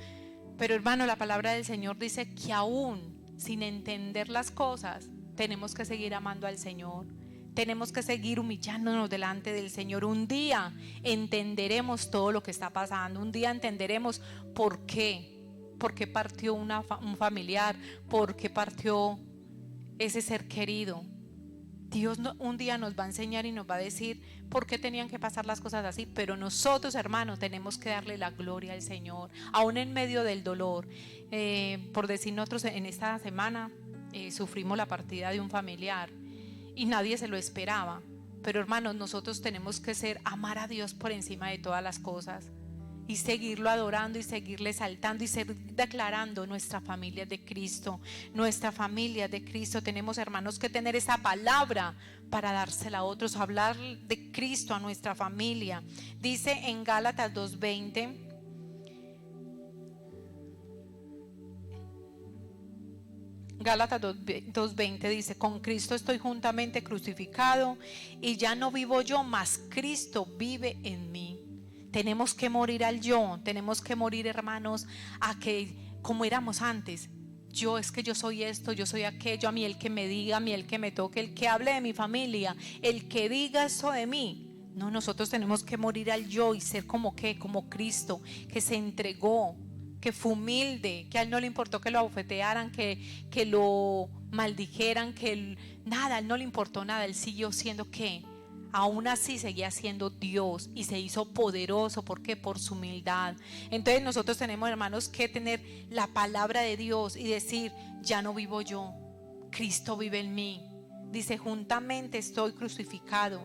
Pero hermano, la palabra del Señor dice que aún sin entender las cosas, tenemos que seguir amando al Señor. Tenemos que seguir humillándonos delante del Señor. Un día entenderemos todo lo que está pasando. Un día entenderemos por qué. ¿Por qué partió un familiar? ¿Por qué partió ese ser querido? Dios un día nos va a enseñar y nos va a decir por qué tenían que pasar las cosas así. Pero nosotros, hermanos, tenemos que darle la gloria al Señor, aún en medio del dolor. Por decir nosotros, en esta semana sufrimos la partida de un familiar y nadie se lo esperaba. Pero hermanos, nosotros tenemos que amar a Dios por encima de todas las cosas y seguirlo adorando y seguirle exaltando y seguir declarando nuestra familia de Cristo. Nuestra familia de Cristo. Tenemos, hermanos, que tener esa palabra para dársela a otros, hablar de Cristo a nuestra familia. Dice en Gálatas 2:20, Gálatas 2:20 dice: con Cristo estoy juntamente crucificado y ya no vivo yo, mas Cristo vive en mí. Tenemos que morir al yo, tenemos que morir, hermanos, a que como éramos antes. Es que yo soy esto, yo soy aquello, a mí el que me diga, a mí el que me toque, el que hable de mi familia, el que diga eso de mí. No, nosotros tenemos que morir al yo y ser como Cristo, que se entregó, que fue humilde, que a él no le importó que lo abofetearan, que lo maldijeran, nada, a él no le importó nada. Él siguió siendo aún así seguía siendo Dios y se hizo poderoso. ¿Por qué? Por su humildad. Entonces nosotros tenemos, hermanos, que tener la palabra de Dios y decir: ya no vivo yo, Cristo vive en mí. Dice: juntamente estoy crucificado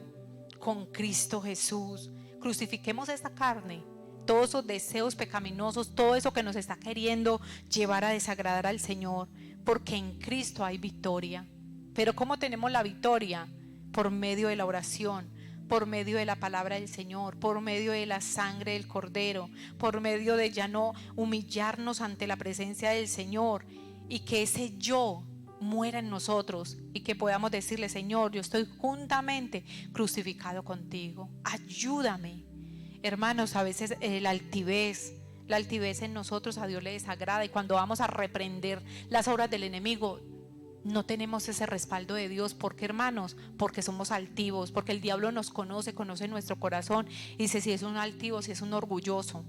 con Cristo Jesús. Crucifiquemos esta carne, todos esos deseos pecaminosos, todo eso que nos está queriendo llevar a desagradar al Señor, porque en Cristo hay victoria. Pero ¿cómo tenemos la victoria? Por medio de la oración, por medio de la palabra del Señor, por medio de la sangre del Cordero, por medio de ya no humillarnos ante la presencia del Señor, y que ese yo muera en nosotros y que podamos decirle: Señor, yo estoy juntamente crucificado contigo, ayúdame. Hermanos, a veces la altivez en nosotros a Dios le desagrada, y cuando vamos a reprender las obras del enemigo no tenemos ese respaldo de Dios. ¿Por qué, hermanos? Porque somos altivos, porque el diablo nos conoce nuestro corazón y dice si es un altivo, si es un orgulloso.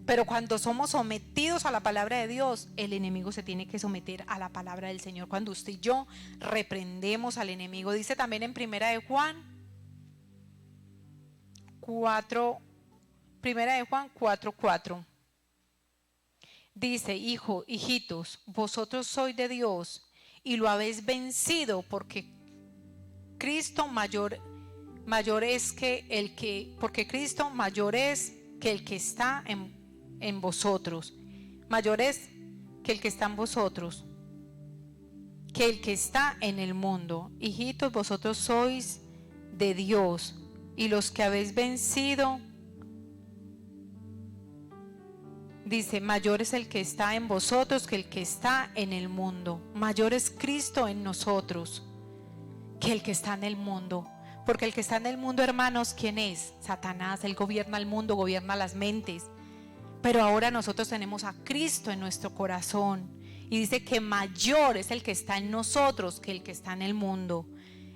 Pero cuando somos sometidos a la palabra de Dios, el enemigo se tiene que someter a la palabra del Señor. Cuando usted y yo reprendemos al enemigo. Dice también en Primera de Juan 4:4. Dice: hijitos, vosotros sois de Dios y lo habéis vencido, porque Cristo mayor es que el que está en vosotros, mayor es que el que está en vosotros, que el que está en el mundo. Hijitos, vosotros sois de Dios y los que habéis vencido. Dice: mayor es el que está en vosotros que el que está en el mundo. Mayor es Cristo en nosotros que el que está en el mundo. Porque el que está en el mundo, hermanos, ¿quién es? Satanás. Él gobierna el mundo, gobierna las mentes. Pero ahora nosotros tenemos a Cristo en nuestro corazón. Y dice que mayor es el que está en nosotros que el que está en el mundo.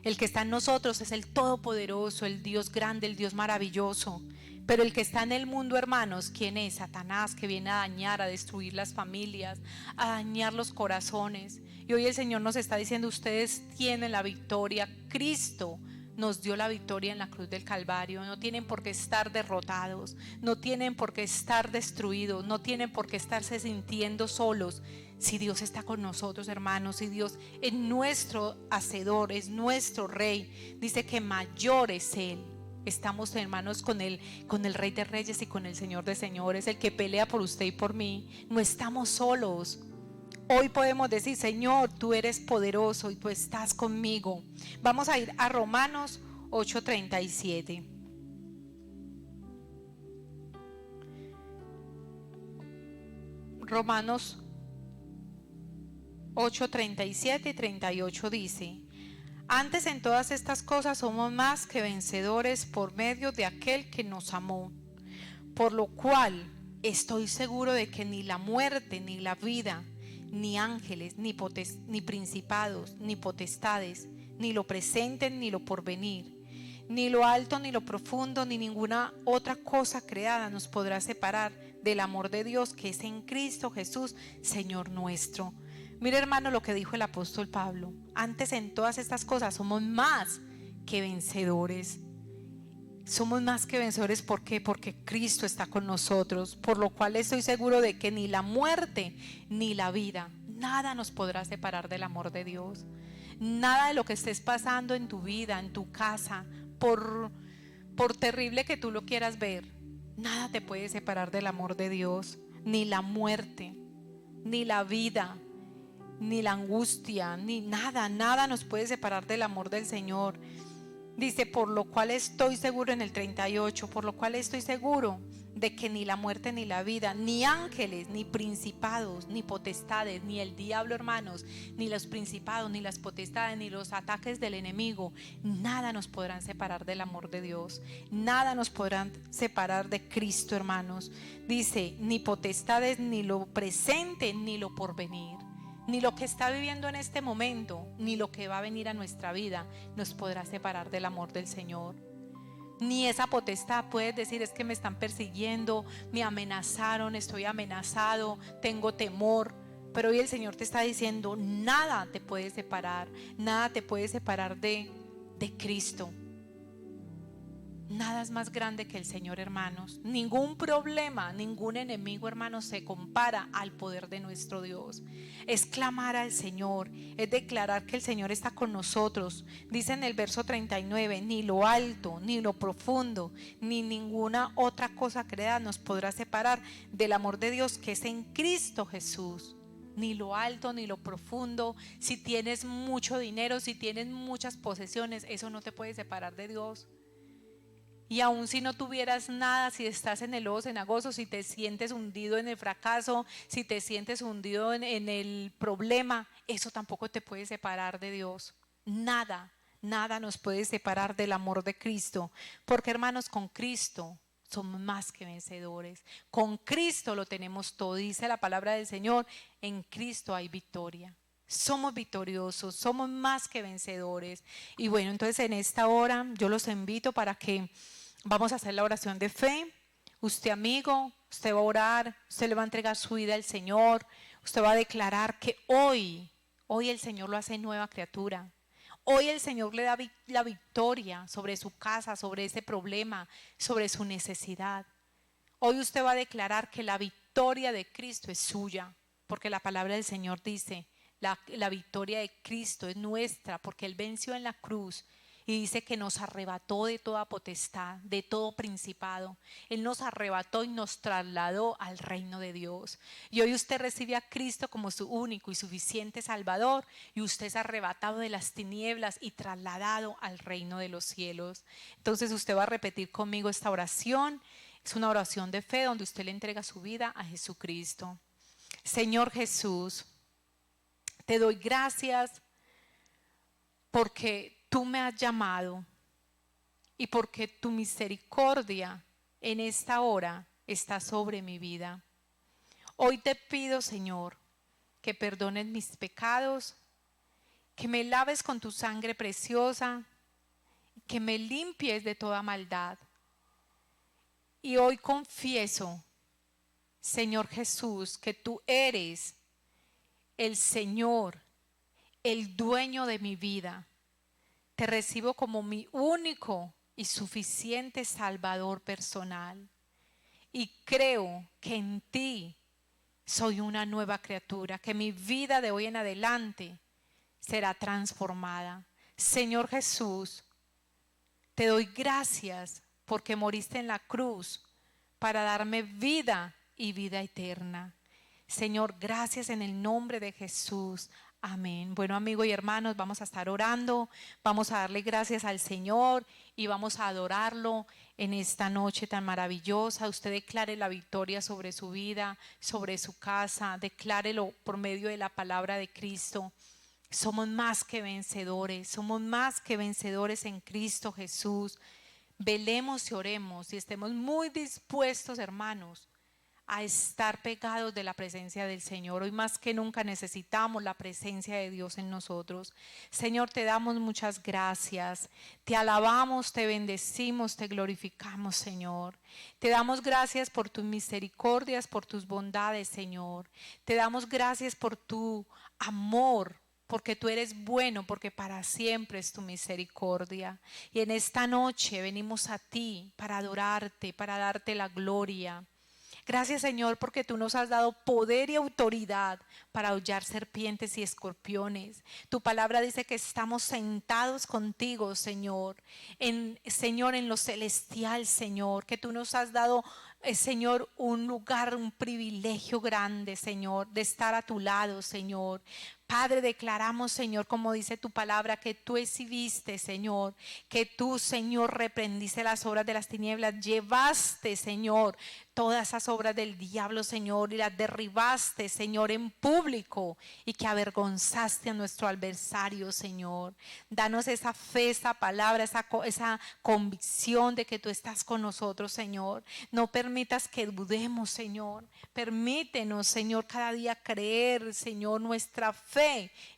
El que está en nosotros es el Todopoderoso, el Dios grande, el Dios maravilloso. Pero el que está en el mundo, hermanos, ¿quién es? Satanás, que viene a dañar, a destruir las familias, a dañar los corazones. Y hoy el Señor nos está diciendo: ustedes tienen la victoria. Cristo nos dio la victoria en la cruz del Calvario. No tienen por qué estar derrotados, no tienen por qué estar destruidos, no tienen por qué estarse sintiendo solos. Si Dios está con nosotros, hermanos, si Dios es nuestro hacedor, es nuestro Rey, dice que mayor es Él. Estamos, hermanos, con el Rey de Reyes y con el Señor de Señores, el que pelea por usted y por mí. No estamos solos. Hoy podemos decir: Señor, tú eres poderoso y tú estás conmigo. Vamos a ir a Romanos 8:37. Romanos 8:37 y 38 dice: antes en todas estas cosas somos más que vencedores por medio de aquel que nos amó, por lo cual estoy seguro de que ni la muerte, ni la vida, ni ángeles, ni principados, ni potestades, ni lo presente, ni lo porvenir, ni lo alto, ni lo profundo, ni ninguna otra cosa creada nos podrá separar del amor de Dios que es en Cristo Jesús, Señor nuestro. Mira, hermano, lo que dijo el apóstol Pablo: antes en todas estas cosas somos más que vencedores. Somos más que vencedores, ¿por qué? Porque Cristo está con nosotros, por lo cual estoy seguro de que ni la muerte ni la vida, nada nos podrá separar del amor de Dios. Nada de lo que estés pasando en tu vida, en tu casa, por terrible que tú lo quieras ver, nada te puede separar del amor de Dios. Ni la muerte, ni la vida, ni la angustia, ni nada, nada nos puede separar del amor del Señor. Dice, por lo cual estoy seguro en el 38, por lo cual estoy seguro de que ni la muerte ni la vida, ni ángeles, ni principados, ni potestades, ni el diablo, hermanos, ni los principados, ni las potestades, ni los ataques del enemigo, nada nos podrán separar del amor de Dios, nada nos podrán separar de Cristo, hermanos. Dice, ni potestades, ni lo presente, ni lo porvenir. Ni lo que está viviendo en este momento, ni lo que va a venir a nuestra vida nos podrá separar del amor del Señor. Ni esa potestad. Puedes decir, es que me están persiguiendo, me amenazaron, estoy amenazado, tengo temor. Pero hoy el Señor te está diciendo, nada te puede separar, nada te puede separar de Cristo. Nada es más grande que el Señor, hermanos. Ningún problema, ningún enemigo, hermanos, se compara al poder de nuestro Dios. Es clamar al Señor, es declarar que el Señor está con nosotros. Dice en el verso 39, ni lo alto, ni lo profundo, ni ninguna otra cosa creada nos podrá separar del amor de Dios que es en Cristo Jesús. Ni lo alto, ni lo profundo. Si tienes mucho dinero, si tienes muchas posesiones, eso no te puede separar de Dios. Y aun si no tuvieras nada, si estás en el lodo cenagoso, si te sientes hundido en el fracaso, si te sientes hundido en el problema, eso tampoco te puede separar de Dios. Nada, nada nos puede separar del amor de Cristo. Porque, hermanos, con Cristo somos más que vencedores. Con Cristo lo tenemos todo. Dice la palabra del Señor, en Cristo hay victoria. Somos victoriosos, somos más que vencedores. Y bueno, entonces en esta hora yo los invito para que vamos a hacer la oración de fe. Usted, amigo, usted va a orar, usted le va a entregar su vida al Señor, usted va a declarar que hoy el Señor lo hace nueva criatura. Hoy el Señor le da la victoria sobre su casa, sobre ese problema, sobre su necesidad. Hoy usted va a declarar que la victoria de Cristo es suya, porque la palabra del Señor dice, la victoria de Cristo es nuestra, porque Él venció en la cruz. Y dice que nos arrebató de toda potestad, de todo principado. Él nos arrebató y nos trasladó al reino de Dios. Y hoy usted recibe a Cristo como su único y suficiente Salvador. Y usted es arrebatado de las tinieblas y trasladado al reino de los cielos. Entonces usted va a repetir conmigo esta oración. Es una oración de fe donde usted le entrega su vida a Jesucristo. Señor Jesús, te doy gracias porque tú me has llamado y porque tu misericordia en esta hora está sobre mi vida. Hoy te pido, Señor, que perdones mis pecados, que me laves con tu sangre preciosa, que me limpies de toda maldad. Y hoy confieso, Señor Jesús, que tú eres el Señor, el dueño de mi vida. Te recibo como mi único y suficiente Salvador personal. Y creo que en ti soy una nueva criatura, que mi vida de hoy en adelante será transformada. Señor Jesús, te doy gracias porque moriste en la cruz para darme vida y vida eterna. Señor, gracias en el nombre de Jesús. Amén. Bueno, amigos y hermanos, vamos a estar orando, vamos a darle gracias al Señor y vamos a adorarlo en esta noche tan maravillosa. Usted declare la victoria sobre su vida, sobre su casa, declárelo por medio de la palabra de Cristo. Somos más que vencedores en Cristo Jesús. Velemos y oremos y estemos muy dispuestos, hermanos, a estar pegados de la presencia del Señor. Hoy más que nunca necesitamos la presencia de Dios en nosotros. Señor, te damos muchas gracias, te alabamos, te bendecimos, te glorificamos, Señor. Te damos gracias por tus misericordias, por tus bondades, Señor. Te damos gracias por tu amor, porque tú eres bueno, porque para siempre es tu misericordia. Y en esta noche venimos a ti para adorarte, para darte la gloria. Gracias, Señor, porque tú nos has dado poder y autoridad para hollar serpientes y escorpiones. Tu palabra dice que estamos sentados contigo, Señor, en lo celestial, Señor, que tú nos has dado, Señor, un lugar, un privilegio grande, Señor, de estar a tu lado, Señor. Padre, declaramos, Señor, como dice tu palabra, que tú exhibiste, Señor, que tú, Señor, reprendiste las obras de las tinieblas, llevaste, Señor, todas esas obras del diablo, Señor, y las derribaste, Señor, en público, y que avergonzaste a nuestro adversario, Señor. Danos esa fe, esa palabra, esa convicción de que tú estás con nosotros, Señor. No permitas que dudemos, Señor. Permítenos, Señor, cada día creer, Señor, nuestra fe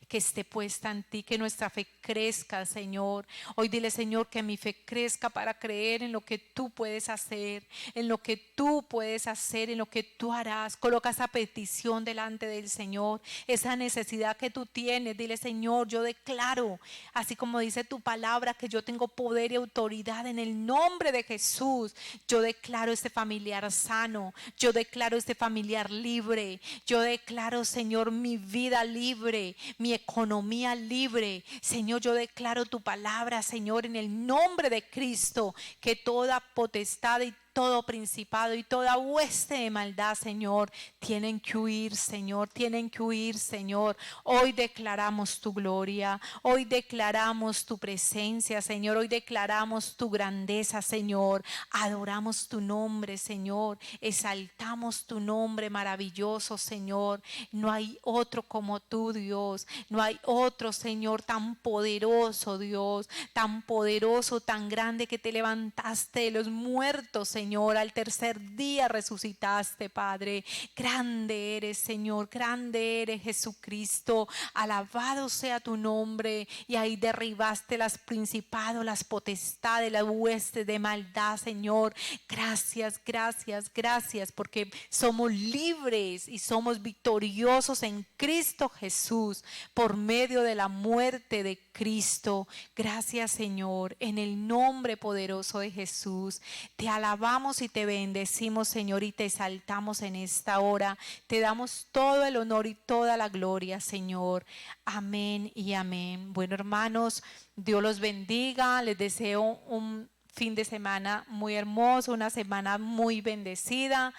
que esté puesta en ti, que nuestra fe crezca, Señor. Hoy dile, Señor, que mi fe crezca para creer en lo que tú puedes hacer, en lo que tú puedes hacer, en lo que tú harás. Coloca esa petición delante del Señor, esa necesidad que tú tienes. Dile, Señor, yo declaro, así como dice tu palabra, que yo tengo poder y autoridad en el nombre de Jesús. Yo declaro este familiar sano, yo declaro este familiar libre, yo declaro, Señor, mi vida libre, mi economía libre. Señor, yo declaro tu palabra, Señor, en el nombre de Cristo, que toda potestad y todo principado y toda hueste de maldad, Señor, tienen que huir, Señor, tienen que huir, Señor. Hoy declaramos tu gloria, hoy declaramos tu presencia, Señor, hoy declaramos tu grandeza, Señor. Adoramos tu nombre, Señor, exaltamos tu nombre maravilloso, Señor. No hay otro como tú, Dios, no hay otro, Señor, tan poderoso, Dios, tan poderoso, tan grande, que te levantaste de los muertos, Señor. Al tercer día resucitaste, Padre. Grande eres, Señor, grande eres, Jesucristo. Alabado sea tu nombre. Y ahí derribaste las principados, las potestades, las huestes de maldad, Señor. Gracias, gracias, gracias, porque somos libres y somos victoriosos en Cristo Jesús por medio de la muerte de Cristo. Gracias, Señor, en el nombre poderoso de Jesús. Te alabamos y te bendecimos, Señor, y te exaltamos en esta hora. Te damos todo el honor y toda la gloria, Señor. Amén y amén. Bueno, hermanos, Dios los bendiga. Les deseo un fin de semana muy hermoso, una semana muy bendecida.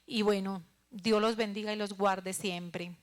Y bueno, Dios los bendiga y los guarde siempre.